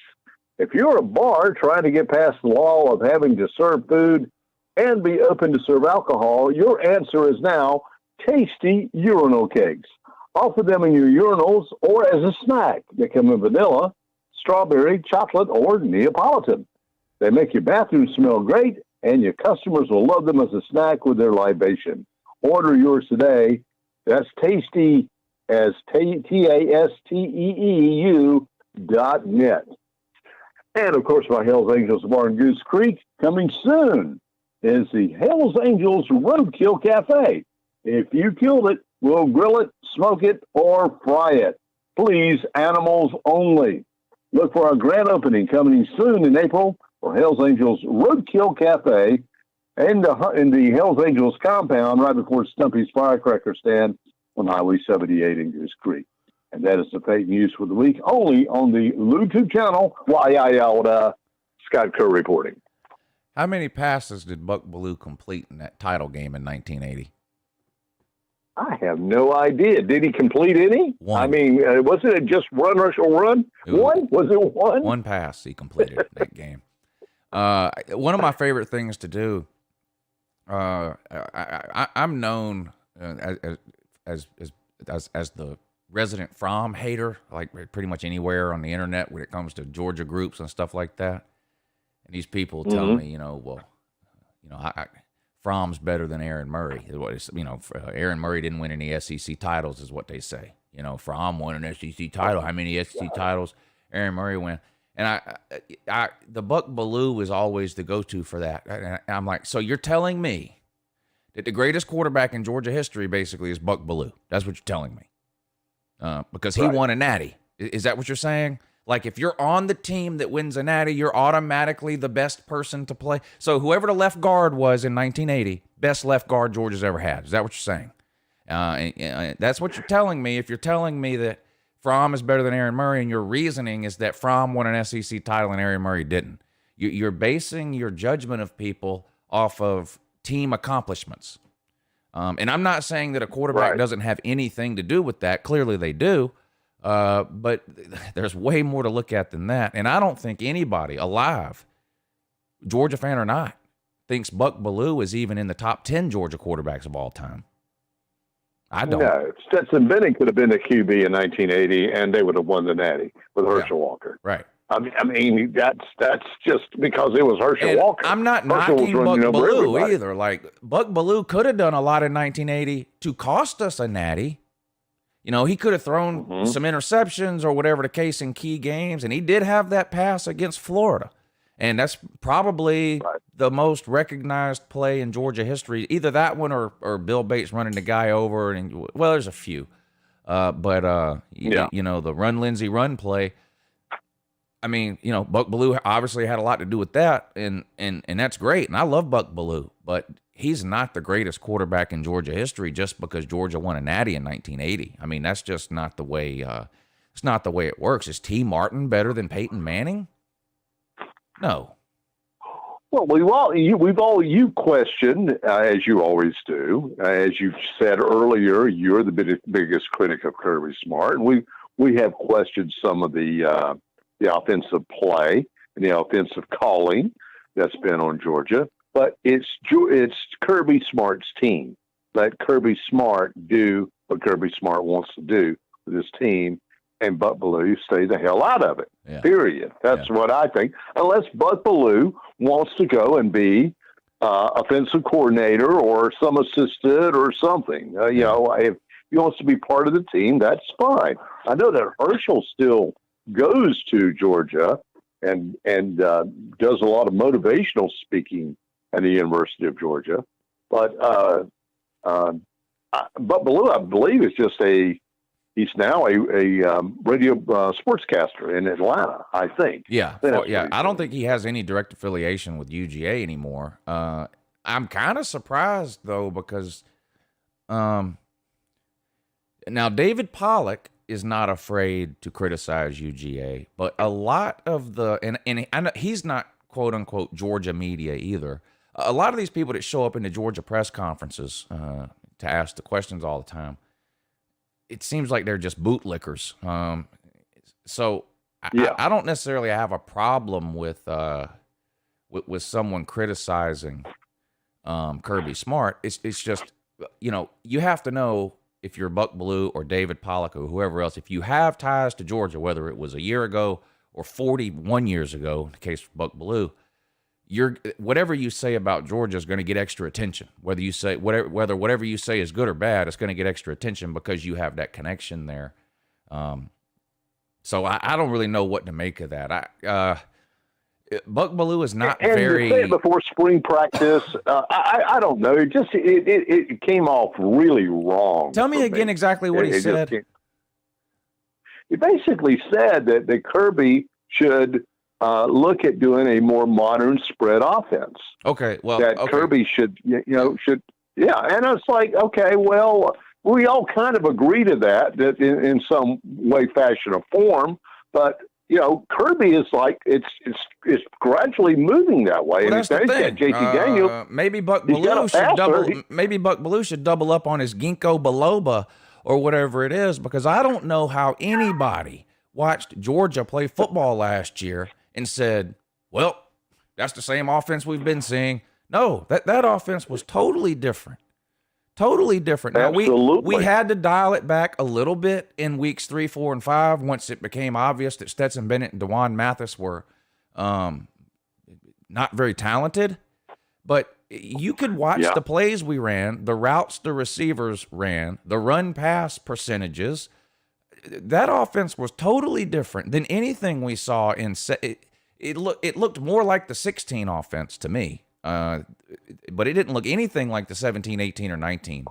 Speaker 4: If you're a bar trying to get past the law of having to serve food and be open to serve alcohol, your answer is now Tasty Urinal Cakes. Offer them in your urinals or as a snack. They come in vanilla, strawberry, chocolate, or Neapolitan. They make your bathroom smell great, and your customers will love them as a snack with their libation. Order yours today. That's Tasty as TASTEEU.net. And, of course, my Hells Angels Bar and Goose Creek, coming soon, is the Hells Angels Roadkill Cafe. If you killed it, we'll grill it, smoke it, or fry it. Please, animals only. Look for our grand opening coming soon in April for Hells Angels Roadkill Cafe in the Hells Angels compound right before Stumpy's Firecracker Stand on Highway 78 in Goose Creek. And that is the fake news for the week, only on the YouTube channel. Scott Kerr reporting.
Speaker 3: How many passes did Buck Bellew complete in that title game in 1980?
Speaker 4: I have no idea. Did he complete any?
Speaker 3: One.
Speaker 4: I mean, wasn't it just run, rush, or run? One? Was it one?
Speaker 3: One pass he completed that game. One of my favorite things to do, I'm known as the resident Fromm hater, like pretty much anywhere on the internet when it comes to Georgia groups and stuff like that. And these people tell me, Fromm's better than Aaron Murray. Is what it's, Aaron Murray didn't win any SEC titles, is what they say. Fromm won an SEC title. How many SEC titles Aaron Murray won? And the Buck Bellew is always the go-to for that. And I'm like, so you're telling me that the greatest quarterback in Georgia history basically is Buck Bellew? That's what you're telling me. Because he won a natty. Is that what you're saying? Like, if you're on the team that wins a natty, you're automatically the best person to play. So whoever the left guard was in 1980, best left guard Georgia's ever had. Is that what you're saying? That's what you're telling me. If you're telling me that Fromm is better than Aaron Murray, and your reasoning is that Fromm won an SEC title and Aaron Murray didn't. You're basing your judgment of people off of team accomplishments. And I'm not saying that a quarterback doesn't have anything to do with that. Clearly they do. But there's way more to look at than that. And I don't think anybody alive, Georgia fan or not, thinks Buck Bellew is even in the top 10 Georgia quarterbacks of all time. I don't.
Speaker 4: No, Stetson Bennett could have been the QB in 1980, and they would have won the Natty with Herschel Walker.
Speaker 3: Right.
Speaker 4: I mean, that's just because it was Herschel Walker.
Speaker 3: I'm not knocking Buck Bellew either. Like, Buck Bellew could have done a lot in 1980 to cost us a natty. He could have thrown some interceptions or whatever the case in key games, and he did have that pass against Florida. And that's probably the most recognized play in Georgia history, either that one or Bill Bates running the guy over. And well, there's a few. But the run Lindsey run play. I mean, Buck Bellew obviously had a lot to do with that, and that's great. And I love Buck Bellew, but he's not the greatest quarterback in Georgia history just because Georgia won a natty in 1980. I mean, that's just not the way. It's not the way it works. Is T. Martin better than Peyton Manning? No.
Speaker 4: Well, you questioned, as you always do. As you said earlier, you're the biggest critic of Kirby Smart, and we have questioned some of the offensive play and the offensive calling that's been on Georgia. But it's Kirby Smart's team. Let Kirby Smart do what Kirby Smart wants to do with his team, and Buck Bellew stay the hell out of it. Yeah. Period. That's what I think. Unless Buck Bellew wants to go and be offensive coordinator or some assistant or something. If he wants to be part of the team, that's fine. I know that Herschel still goes to Georgia and does a lot of motivational speaking at the University of Georgia, but Bellew, I believe, is just he's now a radio sportscaster in Atlanta, I think.
Speaker 3: Yeah. I don't think he has any direct affiliation with UGA anymore. I'm kind of surprised though, because now David Pollack is not afraid to criticize UGA, but a lot of and I know he's not quote unquote Georgia media either. A lot of these people that show up in the Georgia press conferences to ask the questions all the time, it seems like they're just bootlickers. So I don't necessarily have a problem with someone criticizing Kirby Smart. It's just, you have to know if you're Buck Belue or David Pollock or whoever else, if you have ties to Georgia, whether it was a year ago or 41 years ago, in the case of Buck Belue, whatever you say about Georgia is going to get extra attention. Whether whatever you say is good or bad, it's going to get extra attention because you have that connection there. So I don't really know what to make of that. Buck Belue is not very.
Speaker 4: To say it before spring practice, I don't know. It came off really wrong.
Speaker 3: Tell me again exactly what he said.
Speaker 4: He basically said that Kirby should look at doing a more modern spread offense.
Speaker 3: Okay, well,
Speaker 4: Kirby should, and it's like, okay, well, we all kind of agree to that in some way, fashion, or form, but Kirby is like it's gradually moving that way.
Speaker 3: Well, that's the thing.
Speaker 4: JT Daniels,
Speaker 3: maybe Buck Belue should double up on his ginkgo biloba or whatever it is, because I don't know how anybody watched Georgia play football last year and said, well, that's the same offense we've been seeing. No, that offense was totally different. Totally different. Now, we had to dial it back a little bit in weeks 3, 4, and 5 once it became obvious that Stetson Bennett and DeJuan Mathis were not very talented. But you could watch the plays we ran, the routes the receivers ran, the run-pass percentages. That offense was totally different than anything we saw in it looked more like the 16 offense to me. But it didn't look anything like the 17, 18, or 19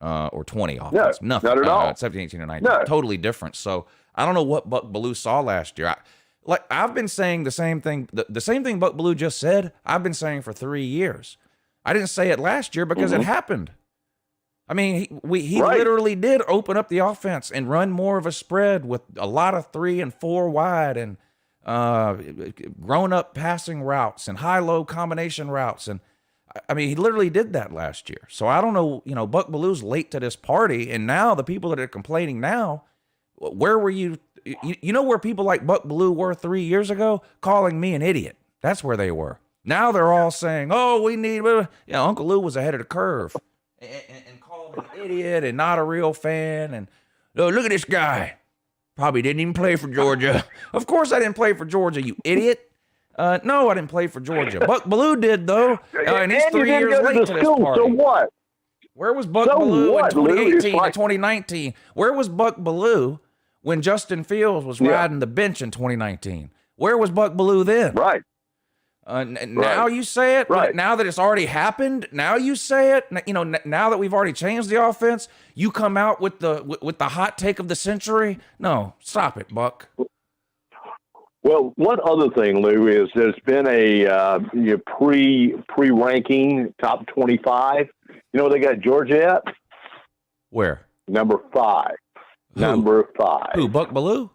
Speaker 3: or 20 offense.
Speaker 4: No,
Speaker 3: nothing.
Speaker 4: not at all.
Speaker 3: 17, 18, or 19.
Speaker 4: No.
Speaker 3: Totally different. So I don't know what Buck Belue saw last year. I've been saying the same thing. The same thing Buck Belue just said, I've been saying for 3 years. I didn't say it last year because it happened. I mean, he literally did open up the offense and run more of a spread with a lot of 3 and 4 wide and grown-up passing routes and high-low combination routes. And, I mean, he literally did that last year. So I don't know, Buck Belue's late to this party, and now the people that are complaining now, where were you? You know where people like Buck Belue were 3 years ago? Calling me an idiot. That's where they were. Now they're all saying, oh, we need, Uncle Lou was ahead of the curve and called me an idiot and not a real fan. And, oh, look at this guy. Probably didn't even play for Georgia. Of course I didn't play for Georgia, you idiot. No, I didn't play for Georgia. Buck Belue did, though, and he's 3 years late to this party.
Speaker 4: So what?
Speaker 3: Where was Buck Belue in 2018 and 2019? Where was Buck Belue when Justin Fields was riding the bench in 2019? Where was Buck Belue then?
Speaker 4: Right.
Speaker 3: Now you say it.
Speaker 4: Right.
Speaker 3: Now that it's already happened, now you say it. Now that we've already changed the offense, you come out with the hot take of the century. No, stop it, Buck.
Speaker 4: Well, one other thing, Lou, is there's been a pre-ranking top 25. You know where they got Georgia at?
Speaker 3: Where?
Speaker 4: Number 5.
Speaker 3: Who?
Speaker 4: Number 5.
Speaker 3: Who? Buck Belue?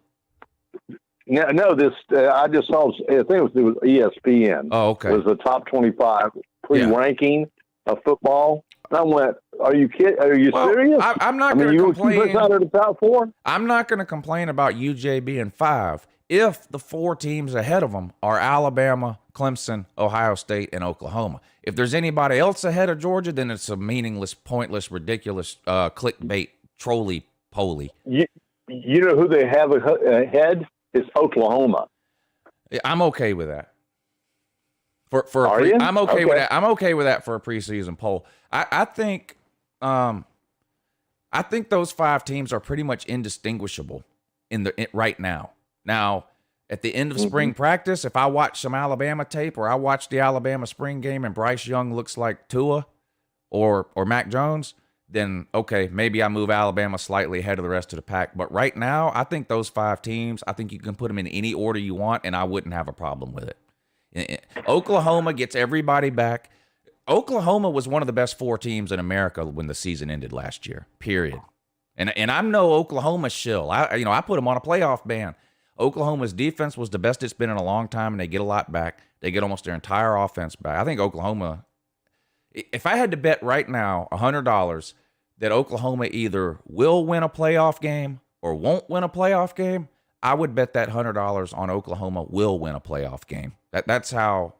Speaker 4: No, this I just saw. I think it was ESPN.
Speaker 3: Oh, okay.
Speaker 4: It was the top 25 pre-ranking of football. And I went, "Are you kidding? Are you serious?"
Speaker 3: I'm not going to complain.
Speaker 4: You put out of the top 4.
Speaker 3: I'm not going to complain about UJ being 5 if the 4 teams ahead of them are Alabama, Clemson, Ohio State, and Oklahoma. If there's anybody else ahead of Georgia, then it's a meaningless, pointless, ridiculous, clickbait, trolley-poly.
Speaker 4: You know who they have ahead? It's Oklahoma.
Speaker 3: I'm okay with that. I'm okay with that. I'm okay with that for a preseason poll. I think those 5 teams are pretty much indistinguishable right now. Now, at the end of spring practice, if I watch some Alabama tape or I watch the Alabama spring game and Bryce Young looks like Tua or Mac Jones, then okay, maybe I move Alabama slightly ahead of the rest of the pack. But right now, I think those 5 teams, I think you can put them in any order you want, and I wouldn't have a problem with it. Oklahoma gets everybody back. Oklahoma was one of the best 4 teams in America when the season ended last year, period. And I'm no Oklahoma shill. I put them on a playoff ban. Oklahoma's defense was the best it's been in a long time, and they get a lot back. They get almost their entire offense back. I think Oklahoma, if I had to bet right now $100 that Oklahoma either will win a playoff game or won't win a playoff game, I would bet that $100 on Oklahoma will win a playoff game. That's how.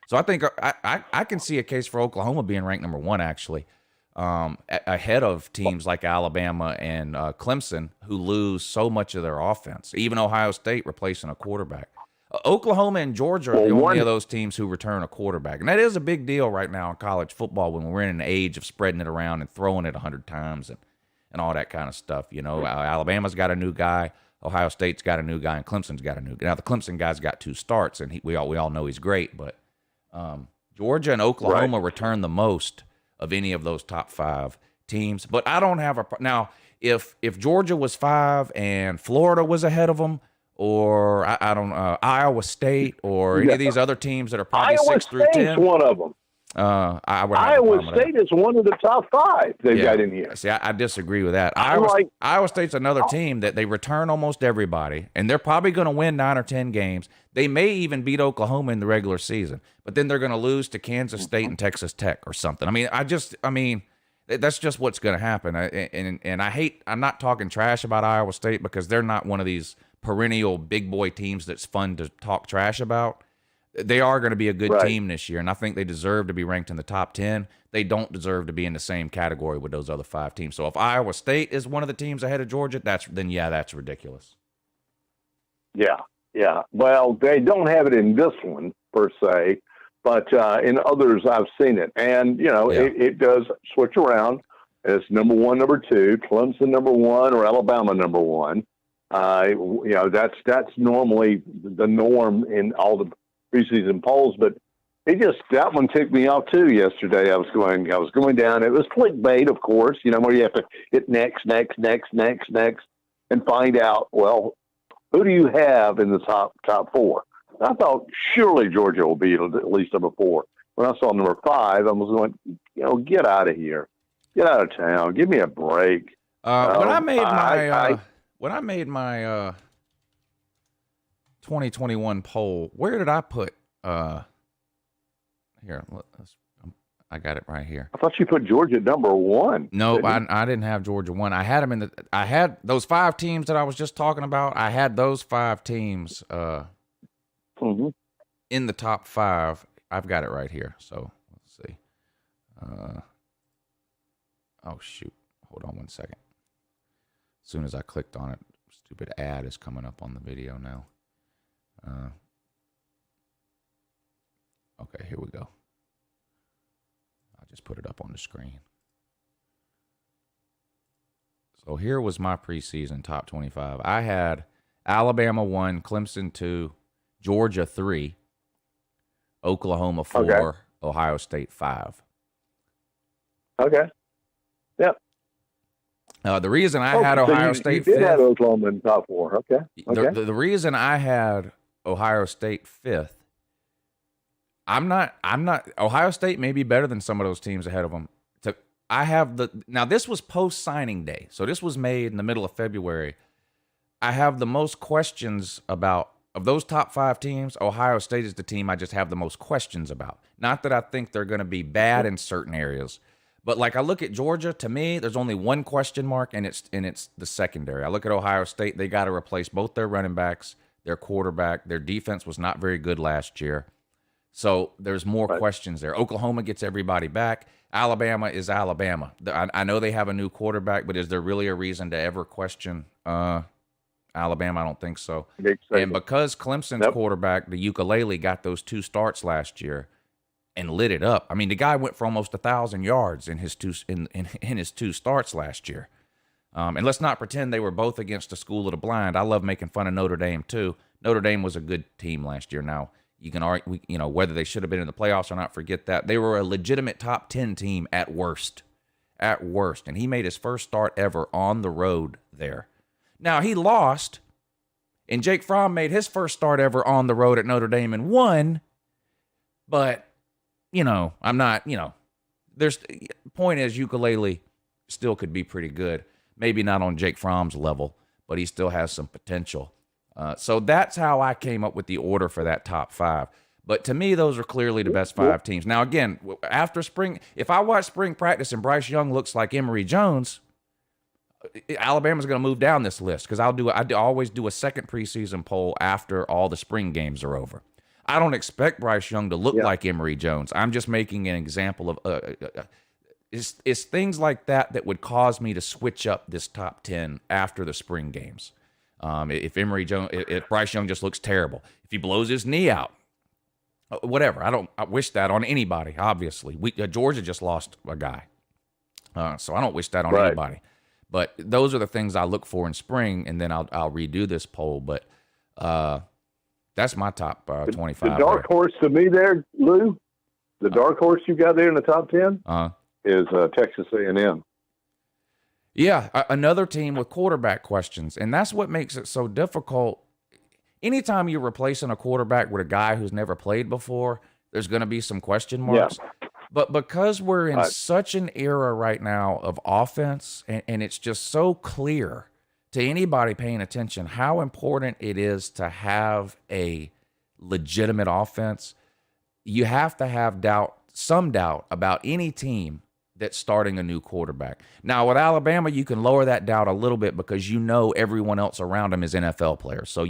Speaker 3: So I think I can see a case for Oklahoma being ranked number 1, actually, ahead of teams like Alabama and Clemson, who lose so much of their offense. Even Ohio State replacing a quarterback. Oklahoma and Georgia are the only of those teams who return a quarterback. And that is a big deal right now in college football when we're in an age of spreading it around and throwing it 100 times and all that kind of stuff. You know, Alabama's got a new guy. Ohio State's got a new guy, and Clemson's got a new guy. Now, the Clemson guy's got 2 starts, and we all know he's great. But Georgia and Oklahoma return the most of any of those top 5 teams. But I don't have now, if Georgia was 5 and Florida was ahead of them, or I don't know, Iowa State or any of these other teams that are probably
Speaker 4: Iowa
Speaker 3: 6 through 10.
Speaker 4: State's one of them. Iowa State is one of the top 5 they've got in here.
Speaker 3: See, I disagree with that. Iowa State's another team that they return almost everybody, and they're probably going to win 9 or 10 games. They may even beat Oklahoma in the regular season, but then they're going to lose to Kansas State and Texas Tech or something. I mean, that's just what's going to happen. I'm not talking trash about Iowa State because they're not one of these perennial big boy teams that's fun to talk trash about. They are going to be a good team this year, and I think they deserve to be ranked in the top 10. They don't deserve to be in the same category with those other 5 teams. So if Iowa State is one of the teams ahead of Georgia, that's ridiculous.
Speaker 4: Yeah. Well, they don't have it in this one per se, but in others I've seen it. And, it does switch around. It's number 1, number 2, Clemson number 1, or Alabama number 1. That's normally the norm in all the preseason polls, but that one ticked me off too yesterday. I was going down. It was clickbait, of course, where you have to hit next, and find out, well, who do you have in the top 4? I thought surely Georgia will be at least number 4. When I saw number 5, I was going, get out of here, get out of town, give me a break.
Speaker 3: When I made my 2021 poll, where did I put here? I got it right here.
Speaker 4: I thought you put Georgia at number 1.
Speaker 3: No, I didn't have Georgia 1. I had them I had those 5 teams that I was just talking about. I had those 5 teams in the top 5. I've got it right here. So let's see. Oh shoot! Hold on one second. As soon as I clicked on it, stupid ad is coming up on the video now. Okay, here we go. I'll just put it up on the screen. So here was my preseason top 25. I had Alabama 1, Clemson 2, Georgia 3, Oklahoma 4, Ohio State 5.
Speaker 4: Okay. Yep.
Speaker 3: The reason I had Ohio State 5th.
Speaker 4: You did have Oklahoma in the top 4. Okay.
Speaker 3: The reason I had Ohio State 5th, I'm not Ohio State may be better than some of those teams ahead of them. Now this was post signing day. So this was made in the middle of February. I have the most questions about of those top 5 teams. Ohio State is the team I just have the most questions about. Not that I think they're going to be bad in certain areas, but like I look at Georgia, to me, there's only one question mark, and it's the secondary. I look at Ohio State, they got to replace both their running backs, their quarterback. Their defense was not very good last year. So there's more questions there. Oklahoma gets everybody back. Alabama is Alabama. I know they have a new quarterback, but is there really a reason to ever question Alabama? I don't think so. And because Clemson's quarterback, the ukulele, got those 2 starts last year and lit it up. I mean, the guy went for almost 1,000 yards in his 2 starts last year. And let's not pretend they were both against the school of the blind. I love making fun of Notre Dame too. Notre Dame was a good team last year. Now you can argue, whether they should have been in the playoffs or not. Forget that. They were a legitimate top 10 team at worst. And he made his first start ever on the road there. Now he lost, and Jake Fromm made his first start ever on the road at Notre Dame and won. But I'm not. There's point is ukulele still could be pretty good. Maybe not on Jake Fromm's level, but he still has some potential. So that's how I came up with the order for that top 5. But to me, those are clearly the best 5 teams. Now, again, after spring, if I watch spring practice and Bryce Young looks like Emory Jones, Alabama's going to move down this list because I always do a second preseason poll after all the spring games are over. I don't expect Bryce Young to look like Emory Jones. I'm just making an example of it's things like that would cause me to switch up this top 10 after the spring games. If Bryce Young just looks terrible, if he blows his knee out, whatever. I wish that on anybody. Obviously, Georgia just lost a guy, so I don't wish that on anybody. But those are the things I look for in spring, and then I'll redo this poll. But that's my top 25.
Speaker 4: The dark horse to me there, Lou. The dark horse you got there in the top 10 is Texas A&M.
Speaker 3: Yeah, another team with quarterback questions, and that's what makes it so difficult. Anytime you're replacing a quarterback with a guy who's never played before, there's going to be some question marks. Yeah. But because we're in such an era right now of offense, and it's just so clear to anybody paying attention how important it is to have a legitimate offense, you have to have some doubt about any team that's starting a new quarterback. Now, with Alabama, you can lower that doubt a little bit because you know everyone else around them is NFL players. So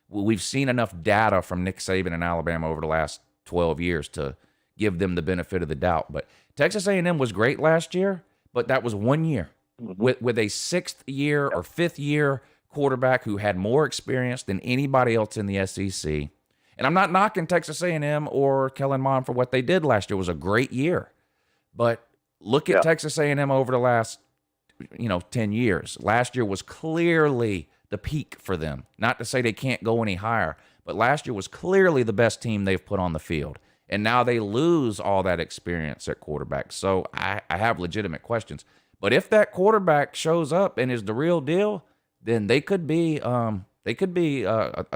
Speaker 3: we've seen enough data from Nick Saban and Alabama over the last 12 years to give them the benefit of the doubt. But Texas A&M was great last year, but that was 1 year with a 6th year or 5th year quarterback who had more experience than anybody else in the SEC. And I'm not knocking Texas A&M or Kellen Mond for what they did last year. It was a great year. But look at Texas A&M over the last 10 years. Last year was clearly the peak for them. Not to say they can't go any higher, but last year was clearly the best team they've put on the field. And now they lose all that experience at quarterback. So I have legitimate questions. But if that quarterback shows up and is the real deal, then they could be a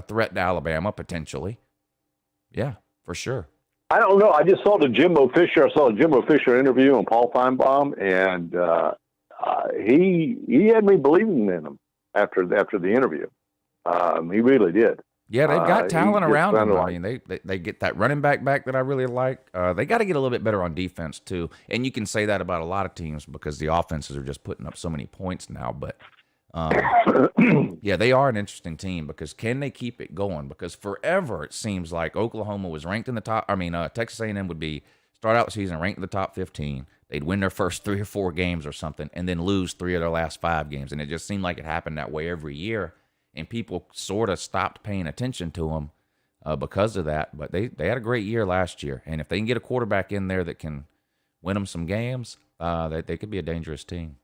Speaker 3: threat to Alabama potentially. Yeah, for sure.
Speaker 4: I don't know. I just saw the Jimbo Fisher. I saw a Jimbo Fisher interview on Paul Feinbaum, and he had me believing in him after the interview. He really did.
Speaker 3: Yeah, they've got talent around them. I mean, they get that running back that I really like. They got to get a little bit better on defense too. And you can say that about a lot of teams because the offenses are just putting up so many points now. But yeah, they are an interesting team because can they keep it going? Because forever it seems like Oklahoma was ranked in the top. I mean, Texas A&M would start out the season ranked in the top 15. They'd win their first 3 or 4 games or something, and then lose 3 of their last 5 games. And it just seemed like it happened that way every year. And people sort of stopped paying attention to them because of that. But they had a great year last year. And if they can get a quarterback in there that can win them some games, they could be a dangerous team.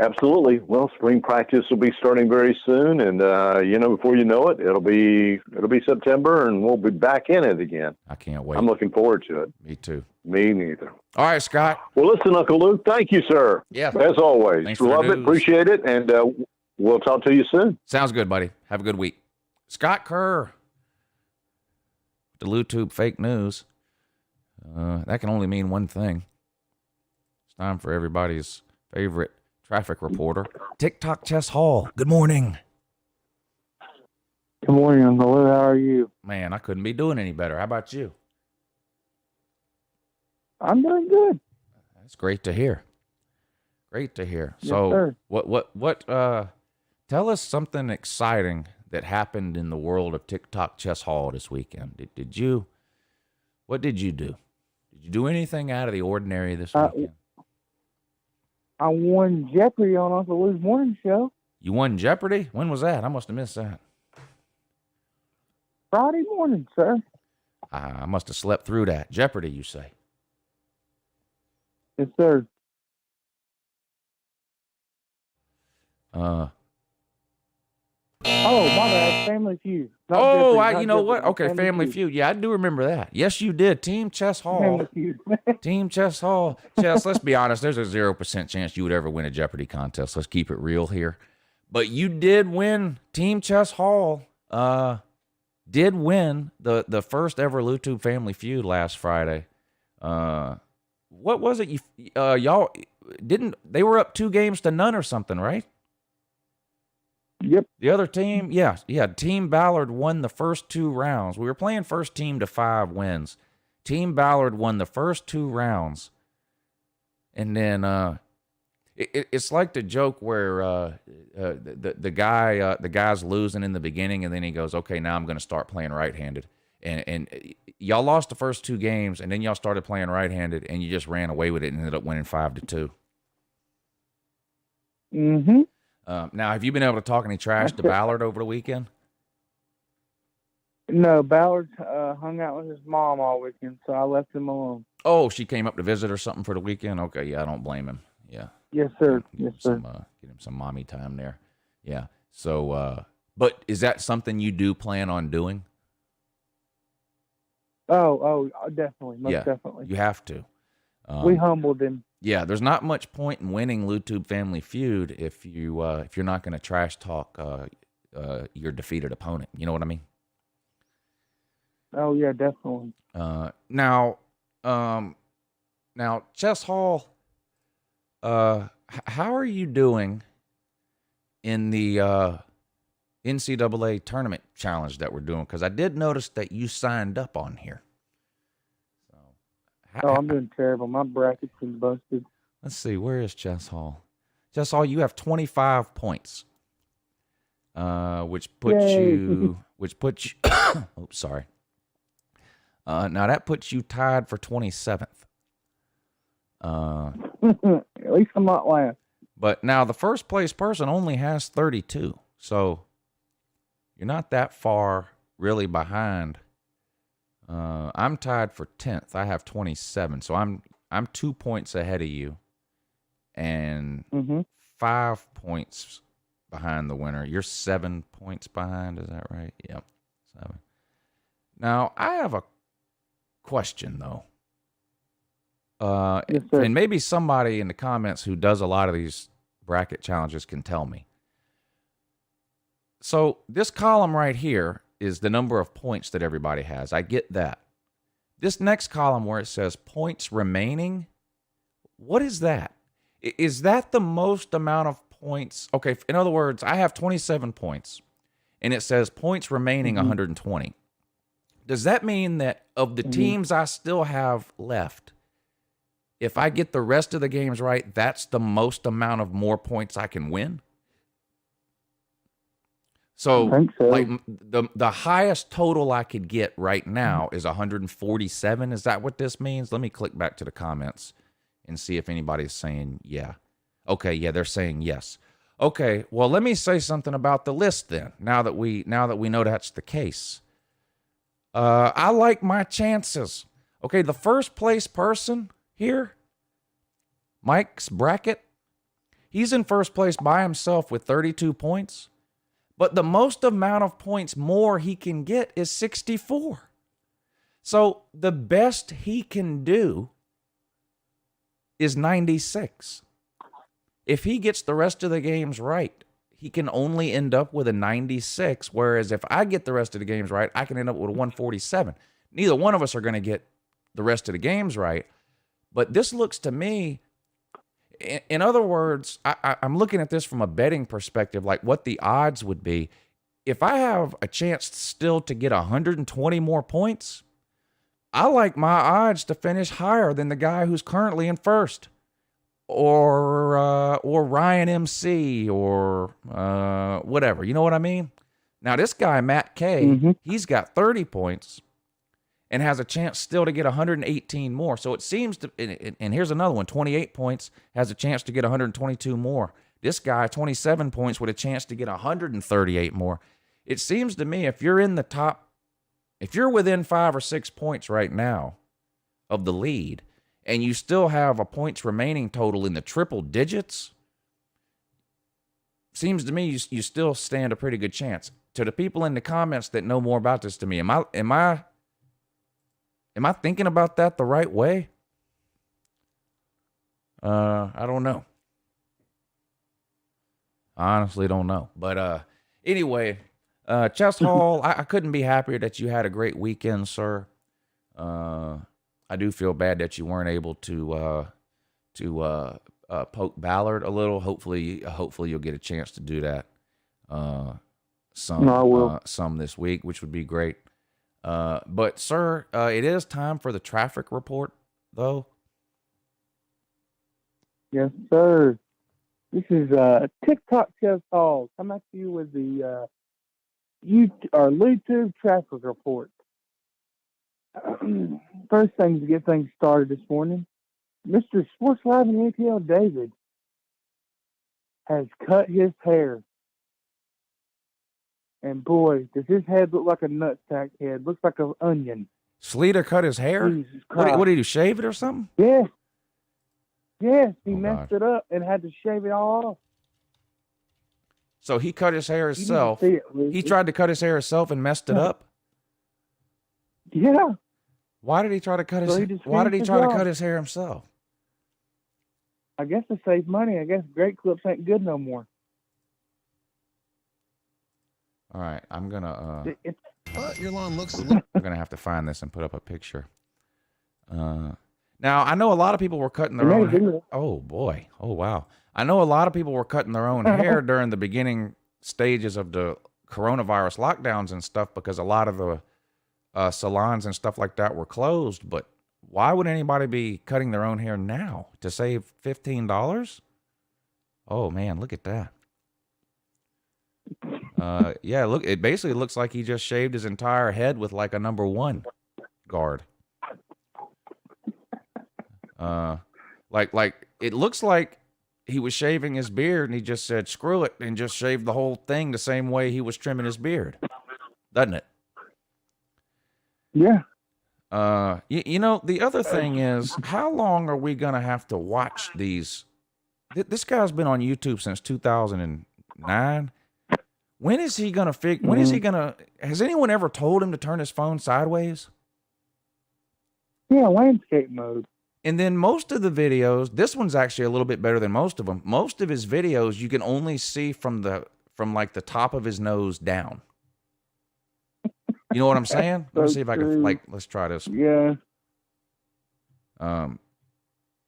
Speaker 4: Absolutely. Well, spring practice will be starting very soon. And, before you know it, it'll be September, and we'll be back in it again.
Speaker 3: I can't wait.
Speaker 4: I'm looking forward to it.
Speaker 3: Me too.
Speaker 4: Me neither.
Speaker 3: All right, Scott.
Speaker 4: Well, listen, Uncle Lou, thank you, sir.
Speaker 3: Yeah.
Speaker 4: As always.
Speaker 3: Thanks for
Speaker 4: Love
Speaker 3: the
Speaker 4: it.
Speaker 3: news.
Speaker 4: Appreciate it. And we'll talk to you soon.
Speaker 3: Sounds good, buddy. Have a good week. Scott Kerr. The LouTube fake news. That can only mean one thing. It's time for everybody's favorite traffic reporter, TikTok Chess Hall. Good morning.
Speaker 5: Good morning, Uncle Lou. How are you?
Speaker 3: Man, I couldn't be doing any better. How about you?
Speaker 5: I'm doing good.
Speaker 3: That's great to hear. Great to hear.
Speaker 5: Yes,
Speaker 3: So,
Speaker 5: sir.
Speaker 3: what? Tell us something exciting that happened in the world of TikTok Chess Hall this weekend. What did you do? Did you do anything out of the ordinary this weekend?
Speaker 5: I won Jeopardy on Uncle Lou's morning show
Speaker 3: You won Jeopardy? When was that? I must have missed that.
Speaker 5: Friday morning, sir.
Speaker 3: I must have slept through that. Jeopardy, you say?
Speaker 5: Yes, sir. Oh, my bad. Family Feud. Not Jeopardy, not
Speaker 3: you know
Speaker 5: Jeopardy,
Speaker 3: what? Okay, Family Feud. Yeah, I do remember that. Yes, you did. Team Chess Hall.
Speaker 5: Family Feud.
Speaker 3: Team Chess Hall. Chess, let's be honest. There's a 0% chance you would ever win a Jeopardy contest. Let's keep it real here. But you did win. Team Chess Hall did win the first ever LouTube Family Feud last Friday. What was it? Y'all didn't? They were up 2 games to none or something, right?
Speaker 5: Yep.
Speaker 3: The other team, yeah, Team Ballard won the first 2 rounds. We were playing first team to 5 wins. Team Ballard won the first 2 rounds. And then it's like the joke where the guy's losing in the beginning, and then he goes, okay, now I'm going to start playing right-handed. And y'all lost the first 2 games, and then y'all started playing right-handed, and you just ran away with it and ended up winning 5-2.
Speaker 5: Mm-hmm.
Speaker 3: Now, have you been able to talk any trash to Ballard over the weekend?
Speaker 5: No, Ballard hung out with his mom all weekend, so I left him alone.
Speaker 3: Oh, she came up to visit or something for the weekend? Okay, yeah, I don't blame him. Yeah.
Speaker 5: Yes, sir. Yes, sir.
Speaker 3: Get him some mommy time there. Yeah. So, but is that something you do plan on doing?
Speaker 5: Oh, definitely. Most definitely.
Speaker 3: You have to.
Speaker 5: We humbled him.
Speaker 3: Yeah, there's not much point in winning LouTube Family Feud if you're not going to trash talk your defeated opponent. You know what I mean?
Speaker 5: Oh yeah, definitely.
Speaker 3: Now, Chess Hall, how are you doing in the NCAA tournament challenge that we're doing? Because I did notice that you signed up on here.
Speaker 5: Oh, I'm doing terrible. My bracket's been busted.
Speaker 3: Let's see. Where is Chess Hall? Chess Hall, you have 25 points, which puts you. Oh, sorry. Now that puts you tied for 27th.
Speaker 5: At least I'm not last.
Speaker 3: But now the first place person only has 32, so you're not that far really behind. I'm tied for 10th. I have 27, so I'm 2 points ahead of you, and 5 points behind the winner. You're 7 points behind. Is that right? Yep, 7. Now I have a question though.
Speaker 5: Yes, sir.
Speaker 3: And maybe somebody in the comments who does a lot of these bracket challenges can tell me. So this column right here is the number of points that everybody has. I get that. This next column where it says points remaining, what is that? Is that the most amount of points? Okay, in other words, I have 27 points, and it says points remaining 120. Does that mean that of the teams I still have left, if I get the rest of the games right, that's the most amount of more points I can win? So,
Speaker 5: I think so.
Speaker 3: like the highest total I could get right now is 147. Is that what this means? Let me click back to the comments and see if anybody's saying yeah. Okay, yeah, they're saying yes. Okay, well, let me say something about the list then. Now that we know that's the case, I like my chances. Okay, the first place person here, Mike's bracket, he's in first place by himself with 32 points. But the most amount of points more he can get is 64. So the best he can do is 96. If he gets the rest of the games right, he can only end up with a 96. Whereas if I get the rest of the games right, I can end up with a 147. Neither one of us are going to get the rest of the games right. But this looks to me, in other words, I'm looking at this from a betting perspective, like what the odds would be. If I have a chance still to get 120 more points, I like my odds to finish higher than the guy who's currently in first, or Ryan MC, or whatever. You know what I mean? Now this guy Matt K, he's got 30 points and has a chance still to get 118 more. So it seems to, and here's another one, 28 points, has a chance to get 122 more. This guy, 27 points with a chance to get 138 more. It seems to me if you're in the top, if you're within 5 or 6 points right now of the lead, and you still have a points remaining total in the triple digits, seems to me you still stand a pretty good chance. To the people in the comments that know more about this to me, am I thinking about that the right way? I don't know. I honestly don't know. But anyway, Chess Hall, I couldn't be happier that you had a great weekend, sir. I do feel bad that you weren't able to poke Ballard a little. Hopefully you'll get a chance to do that some this week, which would be great. But sir, it is time for the traffic report, though.
Speaker 5: Yes, sir. This is TikTok Chess Hall. Come at you with the YouTube traffic report. First thing to get things started this morning, Mr. Sports Live and ATL David has cut his hair. And boy, does his head look like a nutsack head. Looks like an onion.
Speaker 3: Sleater cut his hair? What did he shave it or something?
Speaker 5: Yes. Yes, he messed it up and had to shave it all off.
Speaker 3: So he cut his hair himself. He tried to cut his hair himself and messed it up?
Speaker 5: Yeah.
Speaker 3: Why did he try to cut his hair himself?
Speaker 5: I guess to save money. I guess great clips ain't good no more.
Speaker 3: All right, I'm gonna.
Speaker 6: Your lawn looks.
Speaker 3: I'm gonna have to find this and put up a picture. Now I know a lot of people were cutting their own. Oh boy! Oh wow! I know a lot of people were cutting their own hair during the beginning stages of the coronavirus lockdowns and stuff because a lot of the salons and stuff like that were closed. But why would anybody be cutting their own hair now to save $15? Oh man, look at that. Yeah, look, it basically looks like he just shaved his entire head with like a number 1 guard. Like it looks like he was shaving his beard and he just said, screw it, and just shaved the whole thing the same way he was trimming his beard. Doesn't it?
Speaker 5: Yeah.
Speaker 3: You know, the other thing is, how long are we going to have to watch these? This guy's been on YouTube since 2009. When is he going to has anyone ever told him to turn his phone sideways?
Speaker 5: Yeah, landscape mode.
Speaker 3: And then most of the videos, this one's actually a little bit better than most of them. Most of his videos, you can only see from like the top of his nose down. You know what I'm saying? Let me see if I can, let's try this.
Speaker 5: Yeah.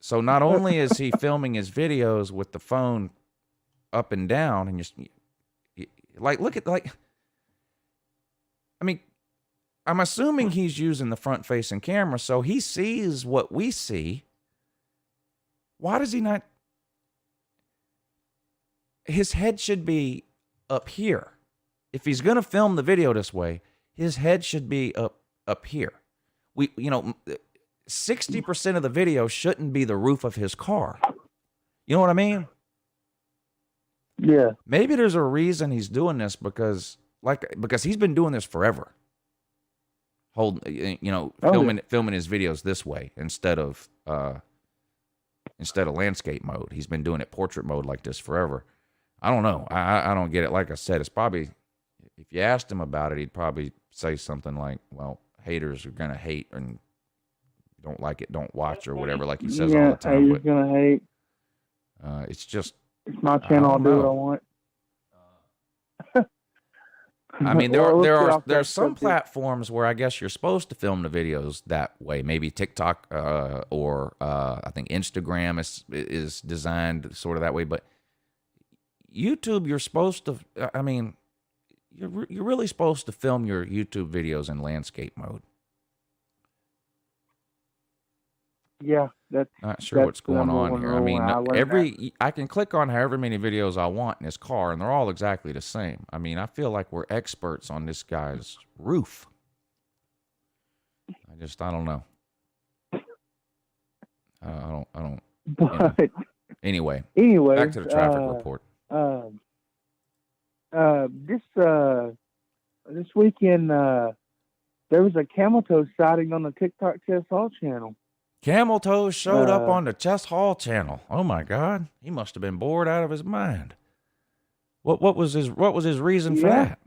Speaker 3: So not only is he filming his videos with the phone up and down and just look at I mean, I'm assuming he's using the front facing camera, so he sees what we see. Why does he not? His head should be up here. If he's going to film the video this way, his head should be up here. 60% of the video shouldn't be the roof of his car. You know what I mean?
Speaker 5: Yeah.
Speaker 3: Maybe there's a reason he's doing this because he's been doing this forever. Filming his videos this way instead of landscape mode. He's been doing it portrait mode like this forever. I don't know. I don't get it. Like I said, it's probably, if you asked him about it, he'd probably say something like, well, haters are going to hate and don't like it, don't watch, or whatever, like he says all the time.
Speaker 5: Haters going to hate.
Speaker 3: It's just,
Speaker 5: it's my channel. I'll do what I want.
Speaker 3: I mean, there's some platforms where I guess you're supposed to film the videos that way. Maybe TikTok or I think Instagram is designed sort of that way. But YouTube, you're supposed to. I mean, you're really supposed to film your YouTube videos in landscape mode.
Speaker 5: Yeah, that's
Speaker 3: not sure what's going on here. I mean, I can click on however many videos I want in this car, and they're all exactly the same. I mean, I feel like we're experts on this guy's roof. I don't know. I don't.
Speaker 5: But
Speaker 3: anyway, back to the traffic report.
Speaker 5: This weekend there was a camel toe sighting on the TikTok Chess Hall channel.
Speaker 3: Camel Toe showed up on the Chess Hall channel. Oh my God, he must have been bored out of his mind. What was his reason for that?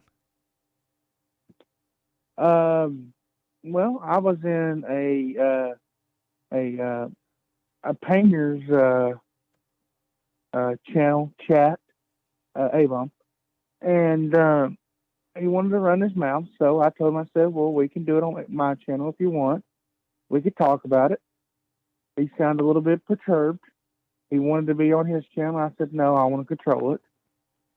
Speaker 5: Well, I was in a painter's channel chat, Avon, and he wanted to run his mouth. So I told him, I said, well, we can do it on my channel if you want. We could talk about it. He sounded a little bit perturbed. He wanted to be on his channel. I said, no, I want to control it.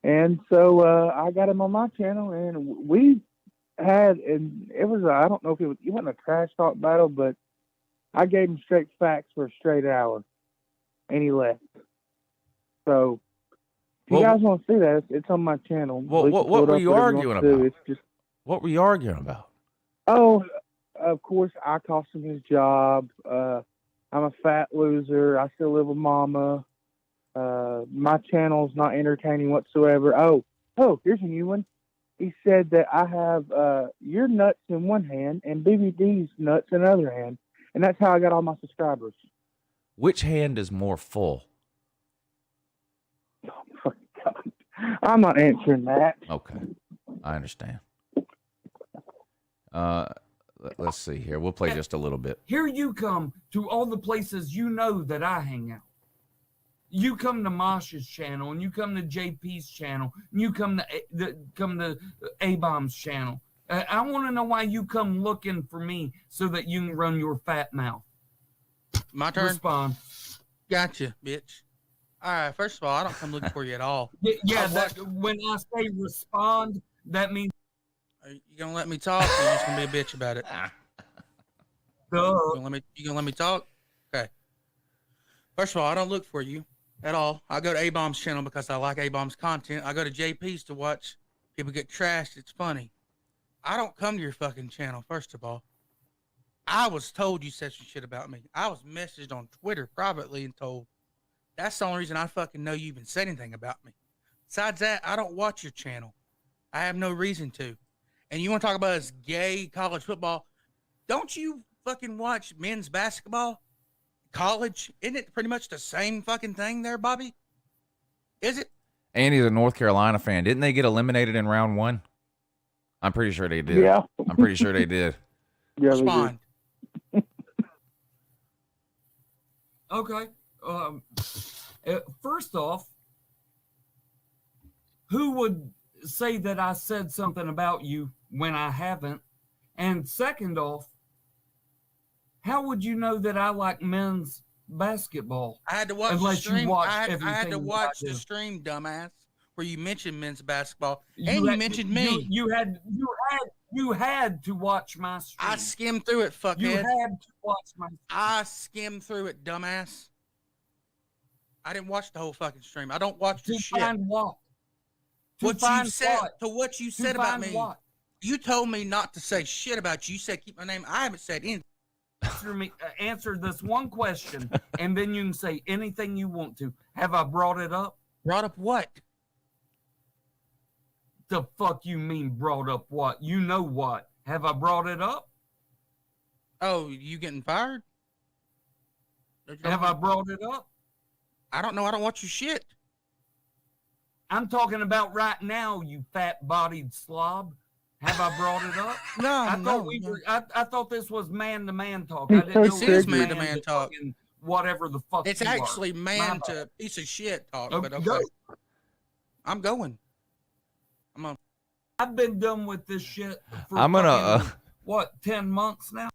Speaker 5: And so I got him on my channel, and we had, and it was, I don't know if it wasn't a trash talk battle, but I gave him straight facts for a straight hour, and he left. So if you guys want to see that, it's on my channel.
Speaker 3: What were you arguing about?
Speaker 5: It's just,
Speaker 3: what were you arguing about?
Speaker 5: oh, of course, I cost him his job. I'm a fat loser. I still live with mama. My channel's not entertaining whatsoever. Oh, here's a new one. He said that I have your nuts in one hand and BBD's nuts in the other hand. And that's how I got all my subscribers.
Speaker 3: Which hand is more full?
Speaker 5: Oh, my God. I'm not answering that.
Speaker 3: Okay. I understand. Let's see here. We'll play just a little bit.
Speaker 7: Here you come to all the places you know that I hang out. You come to Mosh's channel, and you come to JP's channel, and you come to A-Bomb's channel. I want to know why you come looking for me so that you can run your fat mouth.
Speaker 8: My turn?
Speaker 7: Respond.
Speaker 8: Gotcha, bitch. All right, first of all, I don't come looking for you at all.
Speaker 7: Yeah, when I say respond, that means...
Speaker 8: Are you going to let me talk, or are you just going to be a bitch about it? You going to let me talk? Okay. First of all, I don't look for you at all. I go to A-Bomb's channel because I like A-Bomb's content. I go to JP's to watch people get trashed. It's funny. I don't come to your fucking channel, first of all. I was told you said some shit about me. I was messaged on Twitter privately and told. That's the only reason I fucking know you even said anything about me. Besides that, I don't watch your channel. I have no reason to. And you want to talk about this gay college football? Don't you fucking watch men's basketball? College? Isn't it pretty much the same fucking thing there, Bobby? Is it?
Speaker 3: Andy's a North Carolina fan. Didn't they get eliminated in round one? I'm pretty sure they did.
Speaker 5: Yeah.
Speaker 3: I'm pretty sure they did.
Speaker 5: Yeah,
Speaker 8: Respond.
Speaker 7: Okay. First off, who would say that I said something about you when I haven't? And second off, how would you know that I like men's basketball?
Speaker 8: I had to watch
Speaker 7: Unless
Speaker 8: the stream.
Speaker 7: you watch
Speaker 8: I had
Speaker 7: everything
Speaker 8: to
Speaker 7: that
Speaker 8: watch
Speaker 7: I
Speaker 8: the
Speaker 7: do.
Speaker 8: stream, dumbass, where you mentioned men's basketball, and you mentioned me.
Speaker 7: You had to watch my stream.
Speaker 8: I skimmed through it, fuckhead.
Speaker 7: You had to watch my stream.
Speaker 8: I skimmed through it, dumbass. I didn't watch the whole fucking stream. I don't watch the
Speaker 7: To
Speaker 8: shit.
Speaker 7: find what?
Speaker 8: What you said to what you
Speaker 7: To
Speaker 8: said about
Speaker 7: find
Speaker 8: me.
Speaker 7: what?
Speaker 8: You told me not to say shit about you. You said keep my name. I haven't said anything.
Speaker 7: Answer this one question, and then you can say anything you want to. Have I brought it up?
Speaker 8: Brought up what?
Speaker 7: The fuck you mean brought up what? You know what? Have I brought it up?
Speaker 8: Oh, you getting fired?
Speaker 7: Have I brought it up?
Speaker 8: I don't know. I don't watch your shit.
Speaker 7: I'm talking about right now, you fat-bodied slob. Have I brought it up?
Speaker 8: No,
Speaker 7: I thought this was man-to-man talk. I didn't know
Speaker 8: This
Speaker 7: it
Speaker 8: is
Speaker 7: was
Speaker 8: man-to-man talk.
Speaker 7: fucking Whatever the fuck.
Speaker 8: It's
Speaker 7: you are.
Speaker 8: actually man
Speaker 7: My
Speaker 8: to piece of shit talk.
Speaker 7: bad.
Speaker 8: But okay,
Speaker 7: Go.
Speaker 8: I'm going. I'm on.
Speaker 7: I've been done with this shit for
Speaker 3: I'm gonna,
Speaker 7: fucking, what, 10 months now?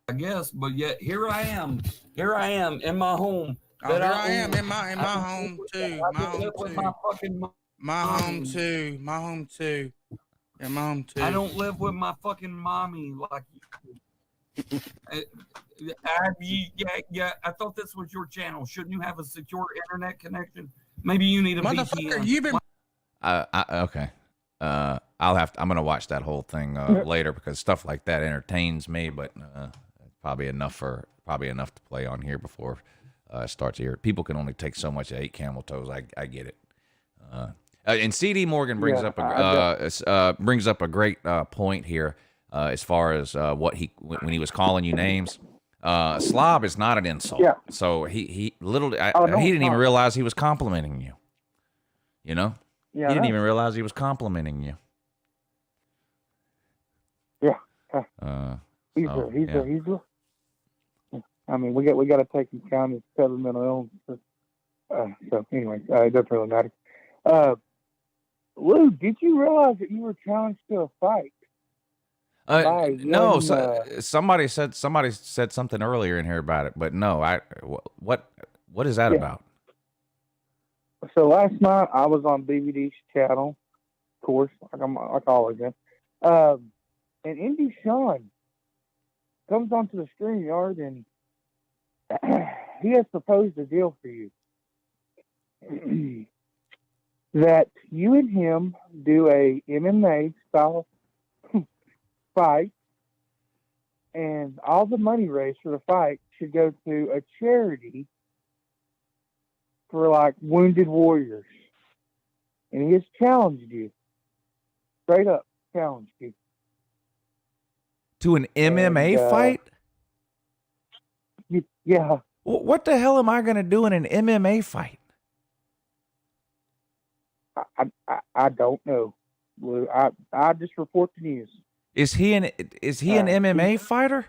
Speaker 7: I guess, but yet here I am. Here I am in my home.
Speaker 8: Oh, here I am in my home too. My home
Speaker 7: with
Speaker 8: too.
Speaker 7: my fucking
Speaker 8: My home too. My home too. Yeah, my home too.
Speaker 7: I don't live with my fucking mommy like you. I thought this was your channel. Shouldn't you have a secure internet connection? Maybe you need a
Speaker 8: Motherfucker,
Speaker 7: VPN.
Speaker 8: you've been.
Speaker 3: Okay. I'm gonna watch that whole thing later because stuff like that entertains me, but probably enough to play on here before it starts here. People can only take so much. I ate camel toes. I get it. And CD Morgan brings up a great point here as far as when he was calling you names. Slob is not an insult.
Speaker 5: Yeah.
Speaker 3: So he didn't even
Speaker 5: not.
Speaker 3: realize he was complimenting you. You know.
Speaker 5: Yeah,
Speaker 3: He didn't even realize he was complimenting you.
Speaker 5: Yeah. He's I mean, we got to take into account his mental illness. So anyway, it doesn't really matter. Lou, did you realize that you were challenged to a fight?
Speaker 3: No, somebody said something earlier in here about it, but no, what is that about?
Speaker 5: So last night I was on BVD's channel, of course, like always am. And Indy Sean comes onto the StreamYard and he has proposed a deal for you. That you and him do a MMA style fight, and all the money raised for the fight should go to a charity for like wounded warriors. And he has challenged you. Straight up challenged you.
Speaker 3: To an MMA fight?
Speaker 5: Yeah.
Speaker 3: What the hell am I going to do in an MMA fight?
Speaker 5: I don't know. I just report the news.
Speaker 3: Is he an MMA fighter?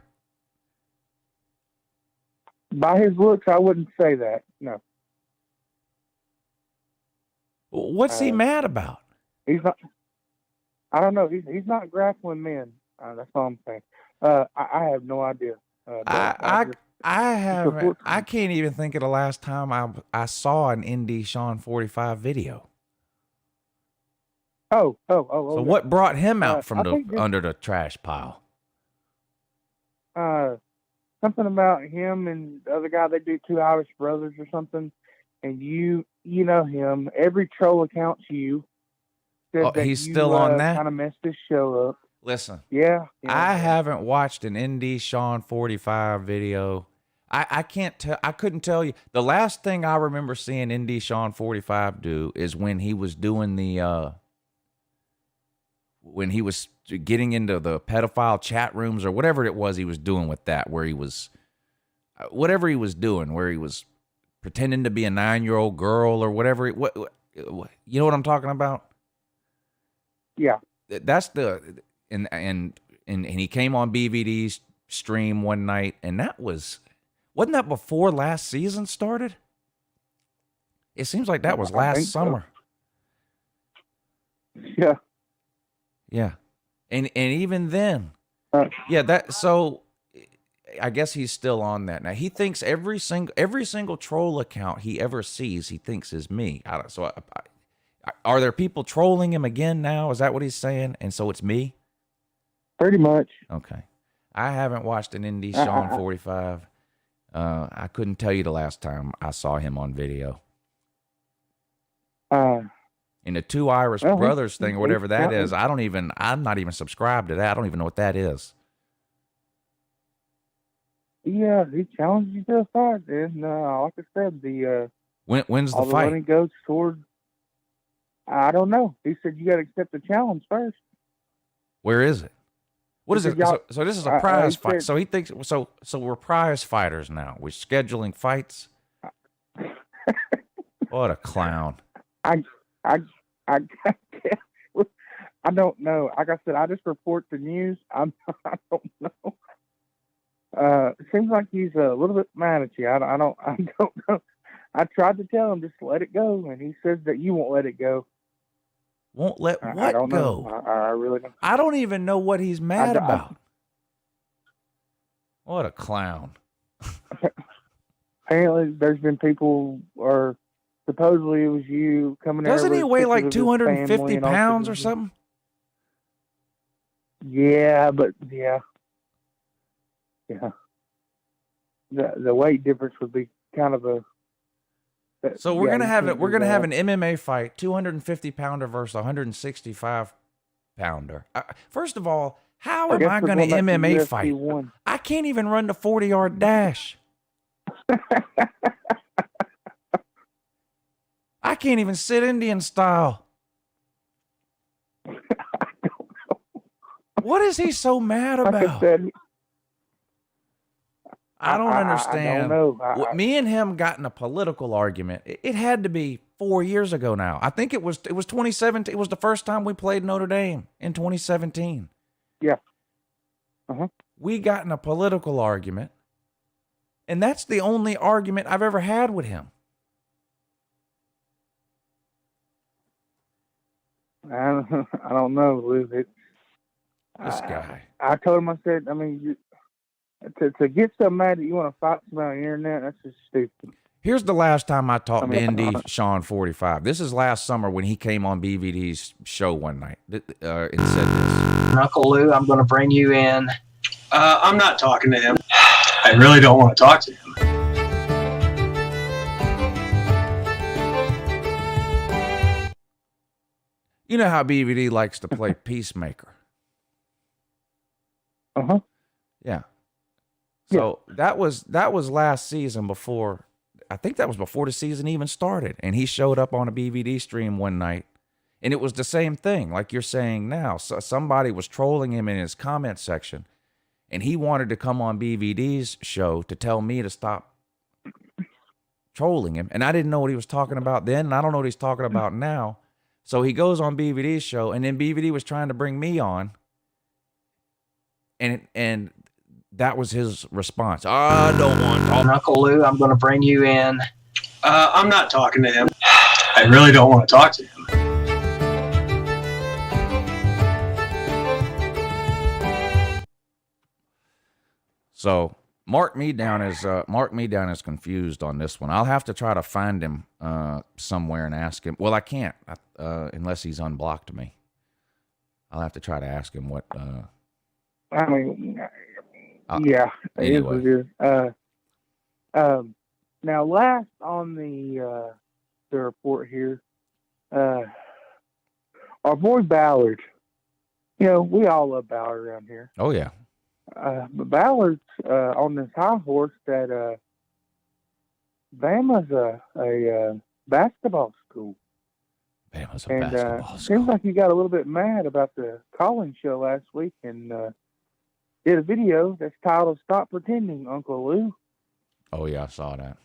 Speaker 5: By his looks, I wouldn't say that. No.
Speaker 3: What's he mad about?
Speaker 5: He's not. I don't know. He's not grappling men. That's all I'm saying. I have no idea.
Speaker 3: I can't even think of the last time I saw an Indy Sean 45 video.
Speaker 5: Oh.
Speaker 3: So what brought him out from under the trash pile?
Speaker 5: Something about him and the other guy. They do two Irish brothers or something. And you know him. Every troll account's you.
Speaker 3: He's still on that?
Speaker 5: Kind of messed this show up.
Speaker 3: Listen.
Speaker 5: Yeah.
Speaker 3: I haven't watched an Indy Sean 45 video. I can't tell. I couldn't tell you. The last thing I remember seeing Indy Sean 45 do is when he was doing when he was getting into the pedophile chat rooms or whatever it was he was doing with that, where he was, whatever he was doing, where he was pretending to be a 9-year-old girl or whatever. You know what I'm talking about?
Speaker 5: Yeah.
Speaker 3: That's and he came on BVD's stream one night, and wasn't that before last season started? It seems like that was last summer.
Speaker 5: So. Yeah.
Speaker 3: Yeah. And even then, so I guess he's still on that. Now he thinks every single troll account he ever sees, he thinks is me. Are there people trolling him again now? Is that what he's saying? And so it's me?
Speaker 5: Pretty much.
Speaker 3: Okay. I haven't watched an Indy Sean 45. I couldn't tell you the last time I saw him on video. In the two Irish brothers thing or whatever that is, I'm not even subscribed to that. I don't even know what that is.
Speaker 5: Yeah, he challenged you to a fight, and like I said,
Speaker 3: when's the
Speaker 5: all
Speaker 3: fight?
Speaker 5: The money goes toward. I don't know. He said you got to accept the challenge first.
Speaker 3: Where is it? What is it? So this is a prize fight. So he thinks so we're prize fighters now. We're scheduling fights. What a clown!
Speaker 5: I don't know. Like I said, I just report the news. I don't know. It seems like he's a little bit mad at you. I don't know. I tried to tell him just let it go, and he says that you won't let it go.
Speaker 3: Won't let what
Speaker 5: I don't
Speaker 3: go?
Speaker 5: Know. I really don't.
Speaker 3: I don't even know what he's mad about. What a clown!
Speaker 5: Apparently, there's been people, or supposedly it was you coming.
Speaker 3: Doesn't he weigh like 250 pounds or something?
Speaker 5: Yeah, but yeah. The weight difference would be kind of a.
Speaker 3: So we're gonna have it. We're gonna have an MMA fight, 250 pounder versus 165 pounder. First of all, how am I gonna MMA fight? I can't even run the 40-yard dash. I can't even sit Indian style.
Speaker 5: I don't know.
Speaker 3: What is he so mad about?
Speaker 5: Like I said,
Speaker 3: I don't understand.
Speaker 5: I don't know.
Speaker 3: Me and him got in a political argument. It had to be 4 years ago now. I think it was 2017. It was the first time we played Notre Dame in 2017.
Speaker 5: Yeah.
Speaker 3: We got in a political argument, and that's the only argument I've ever had with him.
Speaker 5: I don't know, Lou.
Speaker 3: This guy.
Speaker 5: I told him, I said, I mean, to get so mad that you want to fight somebody on the internet, that's just stupid.
Speaker 3: Here's the last time I talked to ND Sean 45. This is last summer when he came on BVD's show one night and said this.
Speaker 9: Uncle Lou, I'm going to bring you in. I'm not talking to him. I really don't want to talk to him.
Speaker 3: You know how BVD likes to play peacemaker.
Speaker 5: Uh-huh.
Speaker 3: Yeah. So that was last season before, I think that was before the season even started. And he showed up on a BVD stream one night, and it was the same thing like you're saying now. So somebody was trolling him in his comment section, and he wanted to come on BVD's show to tell me to stop trolling him. And I didn't know what he was talking about then, and I don't know what he's talking about now. So he goes on BVD's show, and then BVD was trying to bring me on, and that was his response. I don't want to talk.
Speaker 9: Uncle Lou, I'm going to bring you in. I'm not talking to him. I really don't want to talk to him.
Speaker 3: So mark me down as confused on this one. I'll have to try to find him somewhere and ask him. Well, I can't unless he's unblocked me. I'll have to try to ask him what.
Speaker 5: I mean, yeah.
Speaker 3: Anyway.
Speaker 5: It is. Now, last on the report here, our boy Ballard. You know, we all love Ballard around here.
Speaker 3: Oh yeah.
Speaker 5: But Ballard's on this high horse that Bama's a basketball school.
Speaker 3: Bama's a basketball school.
Speaker 5: Seems like he got a little bit mad about the calling show last week and did a video that's titled "Stop Pretending, Uncle Lou."
Speaker 3: Oh yeah, I saw that.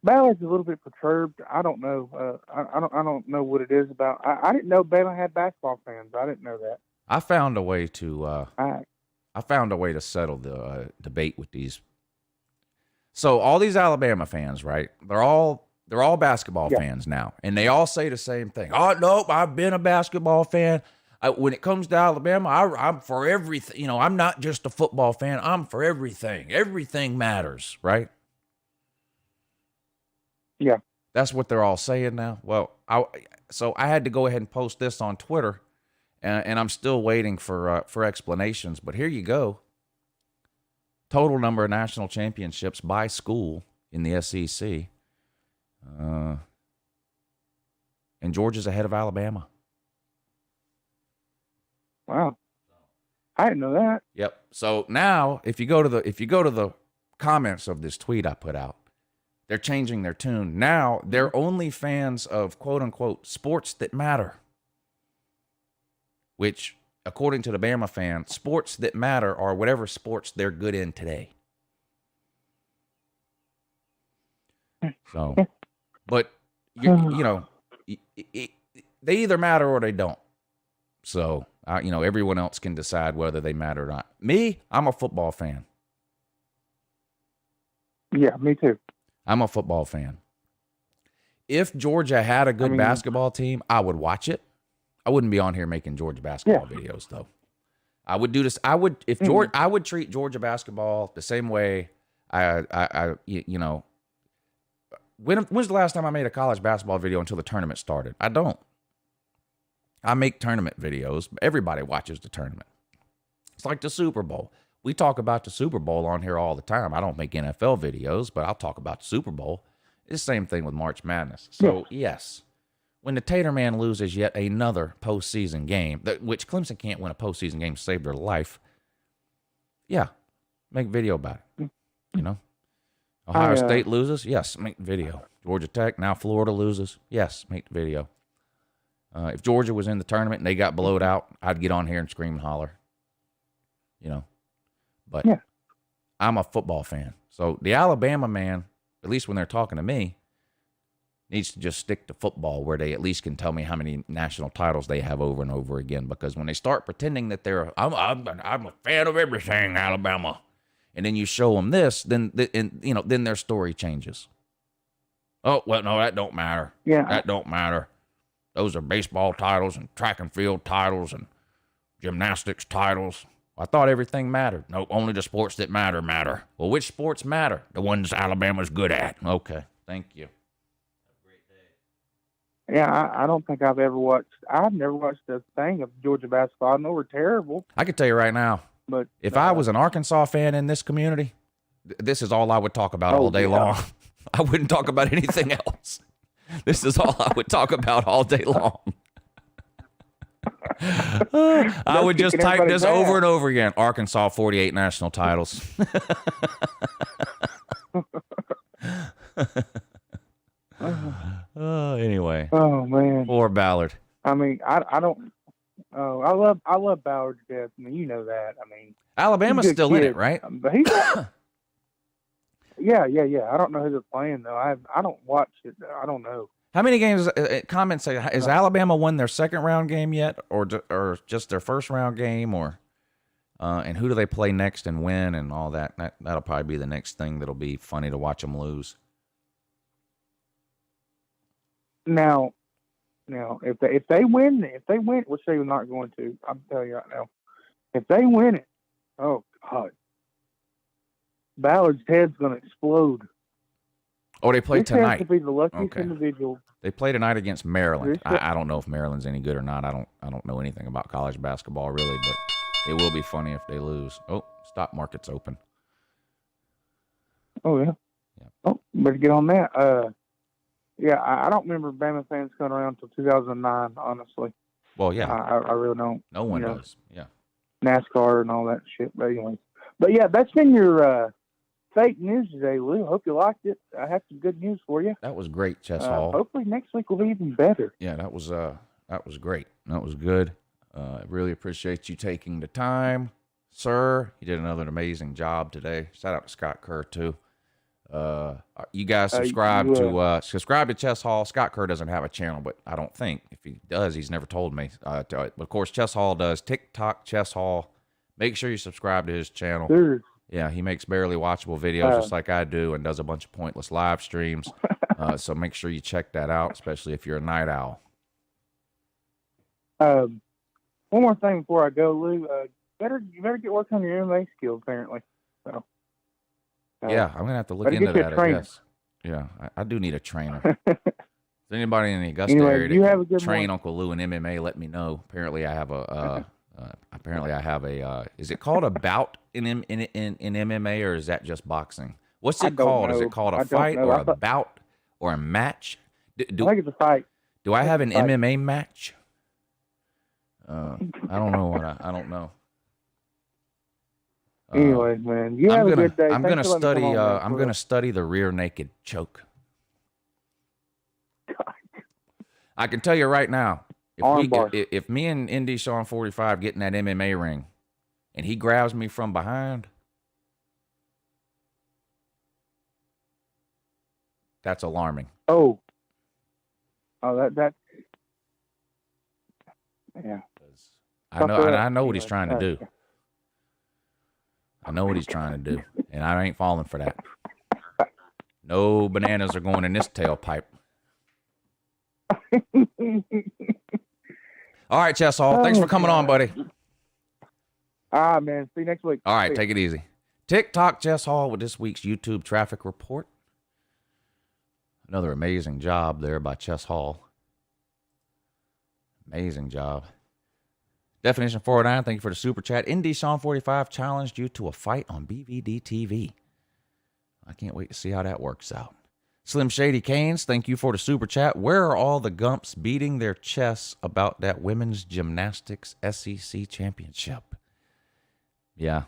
Speaker 5: Ballard's a little bit perturbed. I don't know. I don't know what it is about. I didn't know Bama had basketball fans. I didn't know that.
Speaker 3: I found a way to settle the debate with these. So all these Alabama fans, right? They're all basketball fans now, and they all say the same thing. Oh nope, I've been a basketball fan. When it comes to Alabama, I'm for everything. You know, I'm not just a football fan. I'm for everything. Everything matters, right?
Speaker 5: Yeah.
Speaker 3: That's what they're all saying now. Well, so I had to go ahead and post this on Twitter, and I'm still waiting for explanations. But here you go. Total number of national championships by school in the SEC. And Georgia's ahead of Alabama.
Speaker 5: Wow. I didn't know that.
Speaker 3: Yep. So now if you go to the comments of this tweet I put out, they're changing their tune. Now they're only fans of quote unquote sports that matter. Which, according to the Bama fan, sports that matter are whatever sports they're good in today. So, but they either matter or they don't. So, everyone else can decide whether they matter or not. Me, I'm a football fan.
Speaker 5: Yeah, me too.
Speaker 3: I'm a football fan. If Georgia had a good basketball team, I would watch it. I wouldn't be on here making Georgia basketball videos, though. I would do this. I would treat Georgia basketball the same way when's the last time I made a college basketball video until the tournament started? I don't. I make tournament videos. Everybody watches the tournament. It's like the Super Bowl. We talk about the Super Bowl on here all the time. I don't make NFL videos, but I'll talk about the Super Bowl. It's the same thing with March Madness. So, yes, when the Tater Man loses yet another postseason game, which Clemson can't win a postseason game to save their life, yeah, make a video about it. Ohio State loses, yes, make the video. Georgia Tech, now Florida loses, yes, make the video. If Georgia was in the tournament and they got blowed out, I'd get on here and scream and holler. But I'm a football fan. So the Alabama man, at least when they're talking to me, needs to just stick to football where they at least can tell me how many national titles they have over and over again. Because when they start pretending that I'm a fan of everything, Alabama, and then you show them this, then their story changes. Oh, well, no, that don't matter.
Speaker 5: Yeah.
Speaker 3: That don't matter. Those are baseball titles and track and field titles and gymnastics titles. I thought everything mattered. Nope, only the sports that matter. Well, which sports matter? The ones Alabama's good at. Okay, thank you.
Speaker 5: Yeah, I don't think I've never watched a thing of Georgia basketball. I know we're terrible.
Speaker 3: I can tell you right now,
Speaker 5: But
Speaker 3: if I was an Arkansas fan in this community, this is all I would talk about all day long. I wouldn't talk about anything else. This is all I would talk about all day long. I would just type this over and over again. Arkansas 48 national titles. Anyway.
Speaker 5: Oh man.
Speaker 3: Poor Ballard.
Speaker 5: I mean, I don't. Oh, I love Ballard to death. I mean, you know that. I mean,
Speaker 3: Alabama's still
Speaker 5: kid.
Speaker 3: in it, right?
Speaker 5: But he's. Yeah. I don't know who they're playing though. I don't watch it. I don't know.
Speaker 3: How many games? Comments say, has Alabama won their second round game yet, or just their first round game, or and who do they play next and when and all that? That'll probably be the next thing that'll be funny to watch them lose.
Speaker 5: Now, if they win, which they're not going to, I'm telling you right now, if they win it, oh God, Ballard's head's going to explode.
Speaker 3: Oh, they play tonight.
Speaker 5: Has to be the luckiest individual.
Speaker 3: They play tonight against Maryland. I don't know if Maryland's any good or not. I don't know anything about college basketball really, but it will be funny if they lose. Oh, stock market's open.
Speaker 5: Oh yeah. Oh, better get on that. Yeah, I don't remember Bama fans coming around until 2009, honestly.
Speaker 3: Well, yeah.
Speaker 5: I really don't.
Speaker 3: No one does. Yeah.
Speaker 5: NASCAR and all that shit. But anyway. But yeah, that's been your fake news today, Lou. Hope you liked it. I have some good news for you.
Speaker 3: That was great, Chess Hall.
Speaker 5: Hopefully next week will be even better.
Speaker 3: Yeah, that was great. That was good. I really appreciate you taking the time, sir. You did another amazing job today. Shout out to Scott Kerr too. You guys subscribe to Chess Hall. Scott Kerr doesn't have a channel, but I don't think if he does, he's never told me. Of course, Chess Hall does. TikTok Chess Hall. Make sure you subscribe to his channel.
Speaker 5: Sure.
Speaker 3: Yeah, he makes barely watchable videos just like I do, and does a bunch of pointless live streams. So make sure you check that out, especially if you're a night owl.
Speaker 5: One more thing before I go, Lou. You better get working on your MMA skills, apparently. So.
Speaker 3: Yeah, I'm gonna have to look into that. I guess. Yeah, I do need a trainer. If anybody in the Augusta area that can train Uncle Lou in MMA, let me know. Apparently, I have a. Is it called a bout in MMA, or is that just boxing? What's it called? Is it called a fight or a bout or a match?
Speaker 5: I think it's a fight.
Speaker 3: Do I have an MMA match? I don't know I don't know.
Speaker 5: Anyway, man, you have a good day.
Speaker 3: I'm gonna study the rear naked choke.
Speaker 5: God.
Speaker 3: I can tell you right now, if me and Deshaun 45 get in that MMA ring, and he grabs me from behind, that's alarming.
Speaker 5: Oh, that. Yeah.
Speaker 3: I know what he's trying to do. I know what he's trying to do, and I ain't falling for that. No bananas are going in this tailpipe. All right, Chess Hall. Thanks for coming on, buddy.
Speaker 5: Man. See you next week.
Speaker 3: All right, take it easy. TikTok Chess Hall with this week's YouTube traffic report. Another amazing job there by Chess Hall. Amazing job. Definition 409, thank you for the super chat. Deshaun 45 challenged you to a fight on BVD TV. I can't wait to see how that works out. Slim Shady Canes, thank you for the super chat. Where are all the Gumps beating their chests about that women's gymnastics SEC championship? Yeah.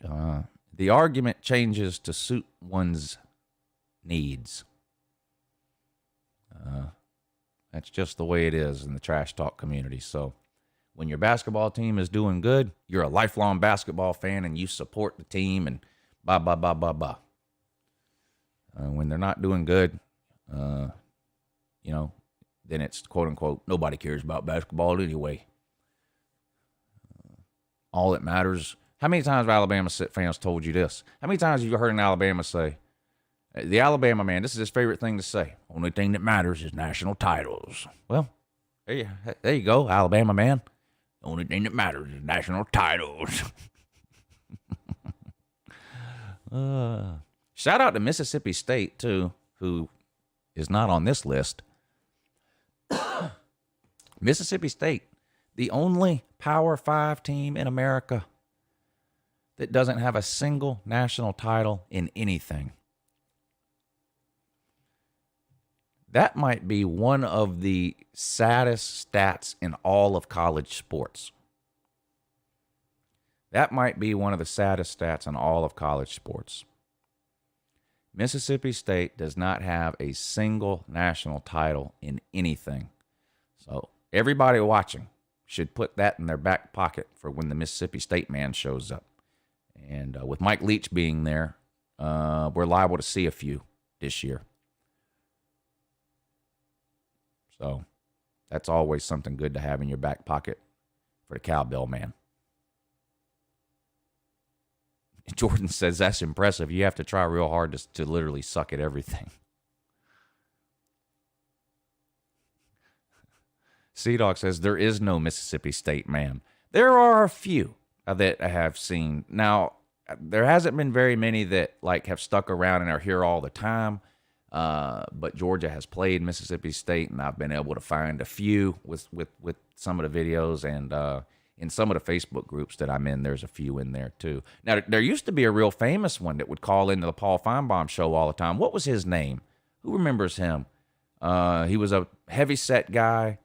Speaker 3: The argument changes to suit one's needs. That's just the way it is in the trash talk community. So when your basketball team is doing good, you're a lifelong basketball fan and you support the team and blah, blah, blah, blah, blah. When they're not doing good, then it's quote unquote, nobody cares about basketball anyway. All that matters. How many times have Alabama fans told you this? How many times have you heard an Alabama say, the Alabama man, this is his favorite thing to say. Only thing that matters is national titles. Well, there you go, Alabama man. only thing that matters is national titles. Shout out to Mississippi State, too, who is not on this list. Mississippi State, the only Power 5 team in America that doesn't have a single national title in anything. That might be one of the saddest stats in all of college sports. That might be one of the saddest stats in all of college sports. Mississippi State does not have a single national title in anything. So everybody watching should put that in their back pocket for when the Mississippi State man shows up. And with Mike Leach being there, we're liable to see a few this year. So that's always something good to have in your back pocket for the cowbell man. Jordan says, that's impressive. You have to try real hard to literally suck at everything. Sea-Dog says, there is no Mississippi State man. There are a few that I have seen. Now, there hasn't been very many that like have stuck around and are here all the time. But Georgia has played Mississippi State, and I've been able to find a few with some of the videos, and in some of the Facebook groups that I'm in, there's a few in there too. Now, there used to be a real famous one that would call into the Paul Feinbaum show all the time. What was his name? Who remembers him? He was a heavy-set guy,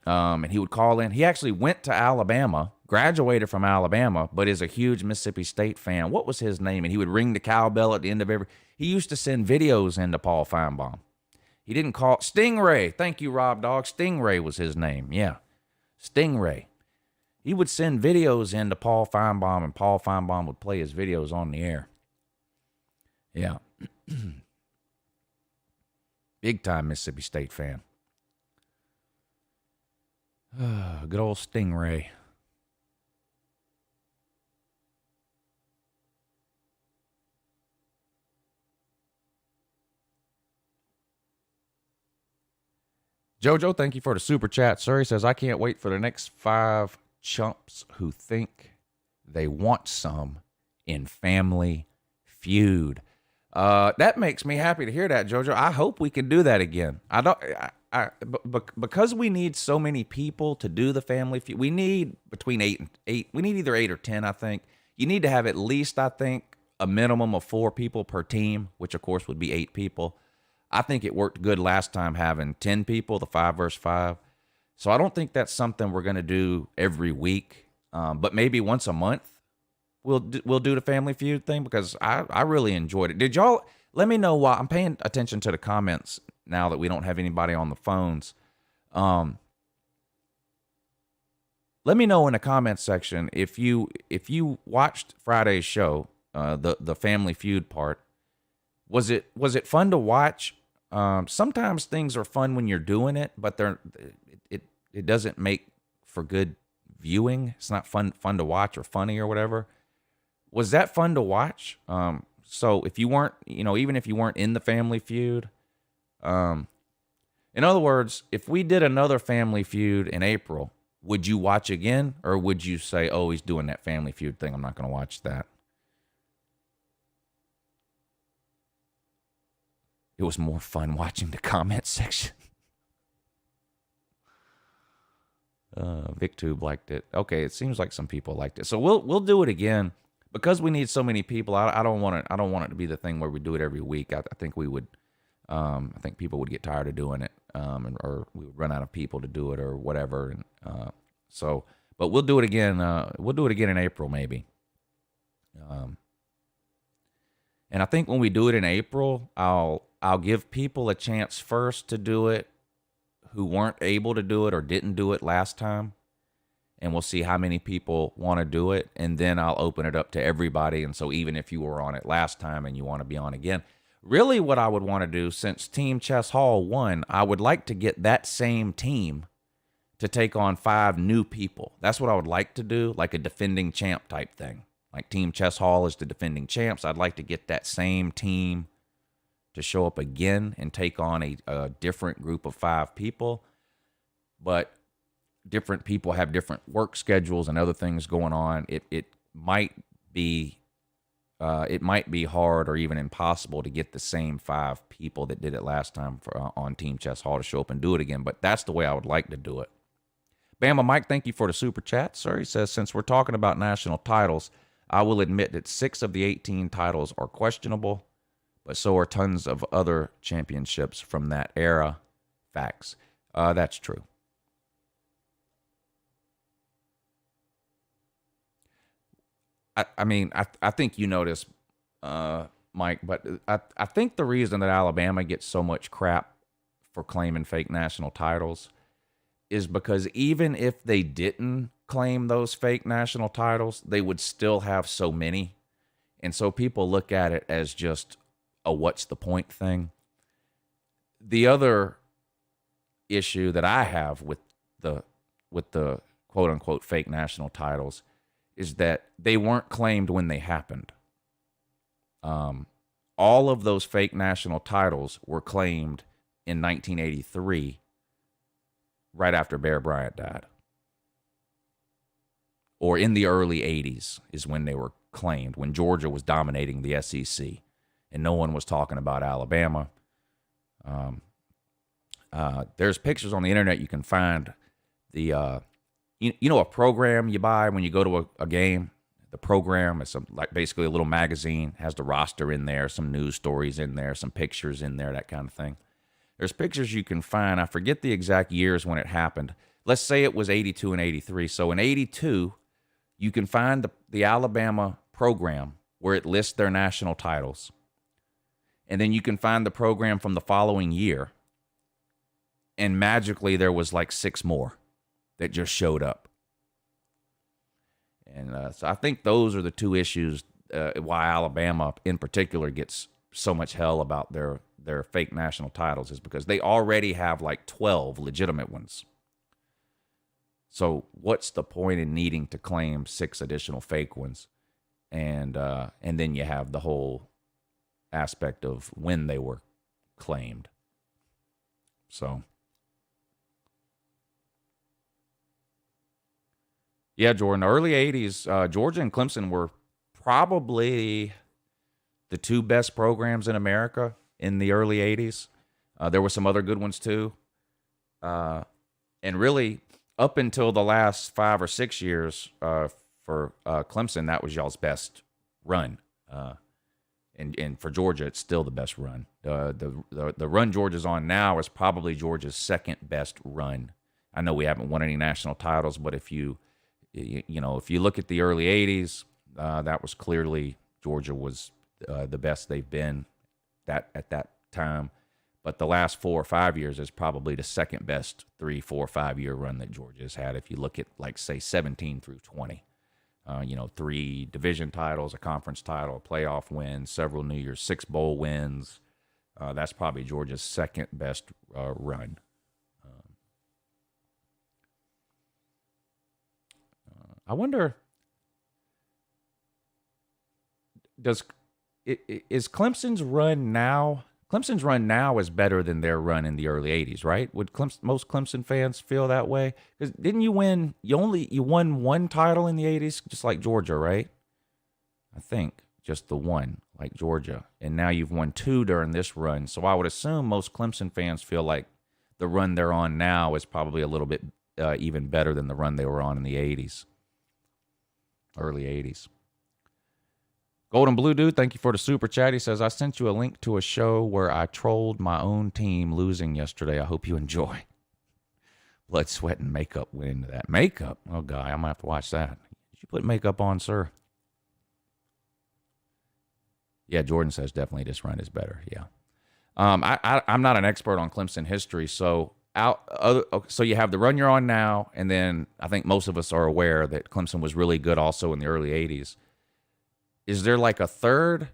Speaker 3: and he would call in. He actually went to Alabama, graduated from Alabama, but is a huge Mississippi State fan. What was his name? And he would ring the cowbell at the end of every... He used to send videos into Paul Feinbaum. He didn't call... Stingray. Thank you, Rob Dog. Stingray was his name. Yeah. Stingray. He would send videos into Paul Feinbaum, and Paul Feinbaum would play his videos on the air. Yeah. Big-time Mississippi State fan. Good old Stingray. Jojo, thank you for the super chat, sir. He says, I can't wait for the next 5 chumps who think they want some in Family Feud. That makes me happy to hear that, Jojo. I hope we can do that again. Because we need so many people to do the Family Feud. We need between 8 and 8. We need either 8 or 10, I think. You need to have at least, I think, a minimum of 4 people per team, which of course would be 8 people. I think it worked good last time having 10 people, the 5 versus 5. So I don't think that's something we're going to do every week. But maybe once a month we'll do the Family Feud thing, because I really enjoyed it. Did y'all, let me know why. I'm paying attention to the comments now that we don't have anybody on the phones. Let me know in the comments section if you watched Friday's show, the Family Feud part. Was it fun to watch? Sometimes things are fun when you're doing it, but it doesn't make for good viewing. It's not fun to watch or funny or whatever. Was that fun to watch? So if you weren't, even if you weren't in the Family Feud, in other words, if we did another Family Feud in April, would you watch again, or would you say, oh, he's doing that Family Feud thing, I'm not going to watch that? It was more fun watching the comment section. VicTube liked it. Okay, it seems like some people liked it. So we'll do it again, because we need so many people. I don't want it to be the thing where we do it every week. I think we would. I think people would get tired of doing it, or we would run out of people to do it, or whatever. And but we'll do it again. We'll do it again in April, maybe. And I think when we do it in April, I'll give people a chance first to do it who weren't able to do it or didn't do it last time. And we'll see how many people want to do it. And then I'll open it up to everybody. And so even if you were on it last time and you want to be on again, really what I would want to do, since Team Chess Hall won, I would like to get that same team to take on 5 new people. That's what I would like to do, like a defending champ type thing. Like Team Chess Hall is the defending champs. I'd like to get that same team to show up again and take on a different group of 5 people. But different people have different work schedules and other things going on. It might be hard or even impossible to get the same 5 people that did it last time on Team Chess Hall to show up and do it again. But that's the way I would like to do it. Bama Mike, thank you for the super chat, sir. He says, since we're talking about national titles, I will admit that 6 of the 18 titles are questionable, but so are tons of other championships from that era. Facts. That's true. I think you know this, Mike, but I think the reason that Alabama gets so much crap for claiming fake national titles is because even if they didn't claim those fake national titles, they would still have so many. And so people look at it as just a what's the point thing. The other issue that I have with the quote unquote fake national titles is that they weren't claimed when they happened. All of those fake national titles were claimed in 1983, right after Bear Bryant died. Or in the early 80s is when they were claimed, when Georgia was dominating the SEC and no one was talking about Alabama. There's pictures on the internet you can find. The you know a program you buy when you go to a game. The program is like basically a little magazine, has the roster in there, some news stories in there, some pictures in there, that kind of thing. There's pictures you can find. I forget the exact years when it happened. Let's say it was 82 and 83. So in 82, you can find the Alabama program where it lists their national titles. And then you can find the program from the following year. And magically there was like 6 more that just showed up. And so I think those are the 2 issues why Alabama in particular gets so much hell about their fake national titles, is because they already have like 12 legitimate ones. So what's the point in needing to claim 6 additional fake ones? And then you have the whole aspect of when they were claimed. So yeah, Jordan, the early 80s, Georgia and Clemson were probably the 2 best programs in America in the early 80s. There were some other good ones too. And really, up until the last 5 or 6 years for Clemson, that was y'all's best run. And for Georgia, it's still the best run. The run Georgia's on now is probably Georgia's second best run. I know we haven't won any national titles, but if you look at the early 80s, that was clearly Georgia was the best they've been at that time. But the last 4 or 5 years is probably the second best 3, 4, 5 year run that Georgia has had. If you look at, like, say, 17 through 20, 3 division titles, a conference title, a playoff win, several New Year's 6 bowl wins. That's probably Georgia's second best run. I wonder, is Clemson's run now? Clemson's run now is better than their run in the early 80s, right? Would most Clemson fans feel that way? Because didn't you win? You won 1 title in the 80s, just like Georgia, right? I think just the 1, like Georgia, and now you've won 2 during this run. So I would assume most Clemson fans feel like the run they're on now is probably a little bit even better than the run they were on in the 80s. Early 80s. Golden Blue Dude, thank you for the super chat. He says, I sent you a link to a show where I trolled my own team losing yesterday. I hope you enjoy. Blood, sweat, and makeup went into that. Makeup? Oh, God, I'm going to have to watch that. Did you put makeup on, sir? Yeah, Jordan says definitely this run is better. Yeah. I'm not an expert on Clemson history, so so you have the run you're on now, and then I think most of us are aware that Clemson was really good also in the early 80s. Is there like a third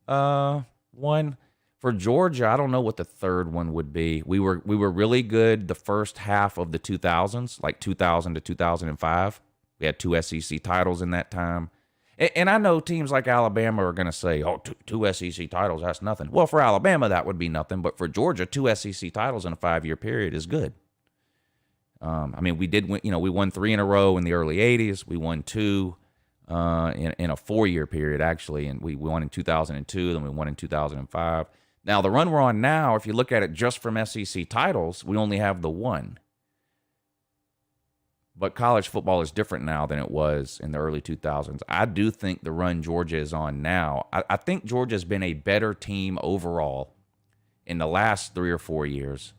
Speaker 3: one? For Georgia, I don't know what the third one would be. We were really good the first half of the 2000s, like 2000 to 2005. We had 2 SEC titles in that time. And I know teams like Alabama are going to say, oh, two SEC titles, that's nothing. Well, for Alabama, that would be nothing. But for Georgia, 2 SEC titles in a 5-year period is good. I mean, we did win, we won 3 in a row in the early 80s. We won 2 in a 4-year period, actually. And we won in 2002, then we won in 2005. Now, the run we're on now, if you look at it just from SEC titles, we only have the 1. But college football is different now than it was in the early 2000s. I do think the run Georgia is on now, I think Georgia's been a better team overall in the last 3 or 4 years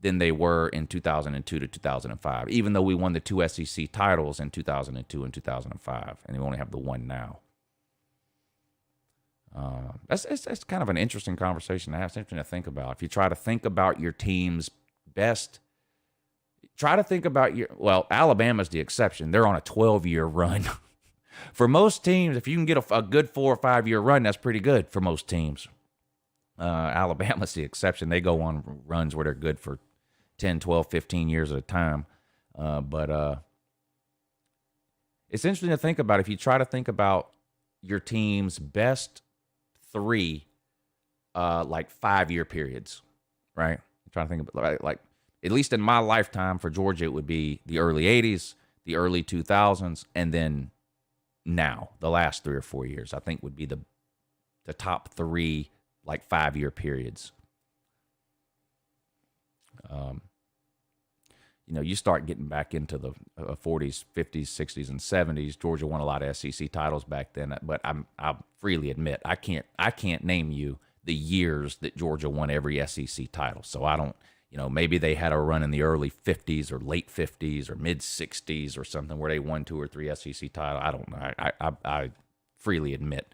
Speaker 3: than they were in 2002 to 2005, even though we won the 2 SEC titles in 2002 and 2005, and we only have the 1 now. That's kind of an interesting conversation to have, something to think about. If you try to think about your team's best, try to think about Alabama's the exception. They're on a 12-year run. For most teams, if you can get a good 4 or 5-year run, that's pretty good for most teams. Alabama's the exception. They go on runs where they're good for 10, 12, 15 years at a time. But it's interesting to think about. If you try to think about your team's best 3 5-year periods, right? I'm trying to think about like at least in my lifetime for Georgia, it would be the early 80s, the early 2000s, and then now, the last 3 or 4 years, I think would be the top 3 5-year periods. You start getting back into the 40s, 50s, 60s, and 70s. Georgia won a lot of SEC titles back then, but I'll freely admit I can't name you the years that Georgia won every SEC title. So I don't, maybe they had a run in the early 50s or late 50s or mid 60s or something where they won 2 or 3 SEC titles. I don't know. I freely admit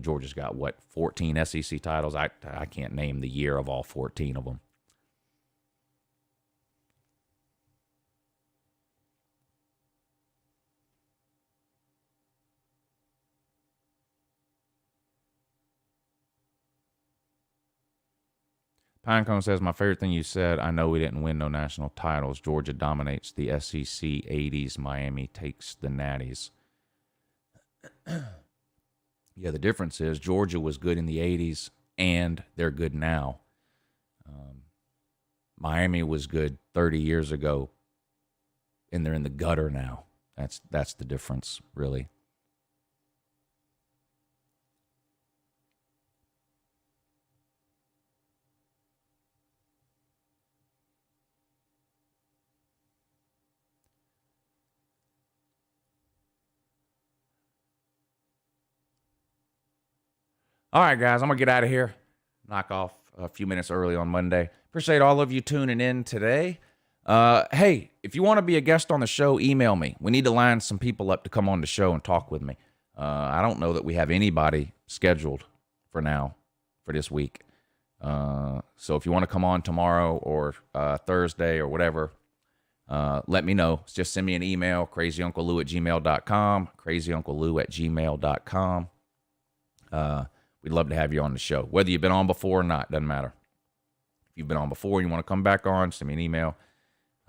Speaker 3: Georgia's got 14 SEC titles. I can't name the year of all 14 of them. Pinecone says, my favorite thing you said, I know we didn't win no national titles. Georgia dominates the SEC 80s. Miami takes the natties. Yeah, the difference is Georgia was good in the 80s, and they're good now. Miami was good 30 years ago, and they're in the gutter now. That's the difference, really. All right, guys, I'm going to get out of here. Knock off a few minutes early on Monday. Appreciate all of you tuning in today. Hey, if you want to be a guest on the show, email me. We need to line some people up to come on the show and talk with me. I don't know that we have anybody scheduled for now for this week. So if you want to come on tomorrow or Thursday or whatever, let me know. Just send me an email, crazyunclelou@gmail.com, crazyunclelou@gmail.com. We'd love to have you on the show, whether you've been on before or not. Doesn't matter. If you've been on before and you want to come back on, send me an email.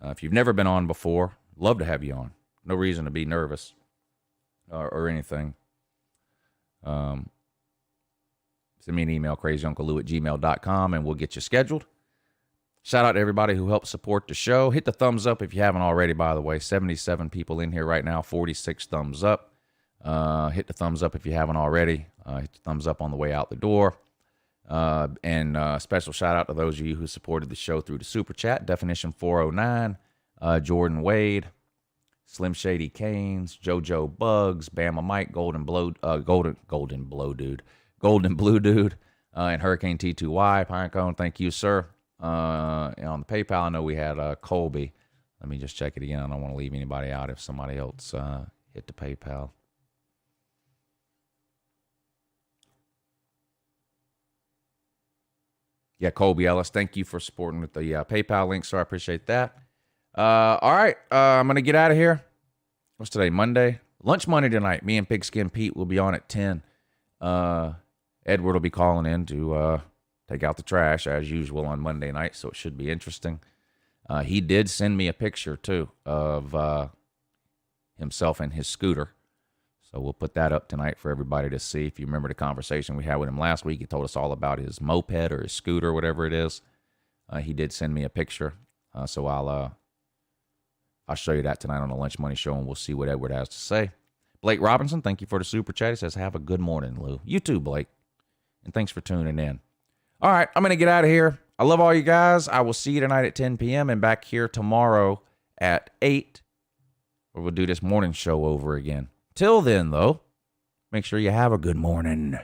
Speaker 3: If you've never been on before, love to have you on. No reason to be nervous or anything. Send me an email, crazyunclelou@gmail.com, and we'll get you scheduled. Shout out to everybody who helped support the show. Hit the thumbs up if you haven't already, by the way. 77 people in here right now, 46 thumbs up. Hit the thumbs up if you haven't already. Hit the thumbs up on the way out the door. And special shout out to those of you who supported the show through the Super Chat. Definition 409, Jordan Wade, Slim Shady Canes, JoJo Bugs, Bama Mike, Golden Blue Dude, and Hurricane T2Y. Pinecone, thank you, sir. And on the PayPal, I know we had Colby. Let me just check it again. I don't want to leave anybody out if somebody else hit the PayPal. Yeah, Colby Ellis, thank you for supporting with the PayPal link, so I appreciate that. All right, I'm going to get out of here. What's today, Monday? Lunch Monday tonight. Me and Pigskin Pete will be on at 10. Edward will be calling in to take out the trash, as usual, on Monday night, so it should be interesting. He did send me a picture, too, of himself and his scooter. So we'll put that up tonight for everybody to see. If you remember the conversation we had with him last week, he told us all about his moped or his scooter, whatever it is. He did send me a picture, so I'll I'll show you that tonight on the Lunch Money Show, and we'll see what Edward has to say. Blake Robinson, thank you for the super chat. He says, have a good morning, Lou. You too, Blake. And thanks for tuning in. All right, I'm going to get out of here. I love all you guys. I will see you tonight at 10 p.m. and back here tomorrow at 8, where we'll do this morning show over again. Till then, though, make sure you have a good morning.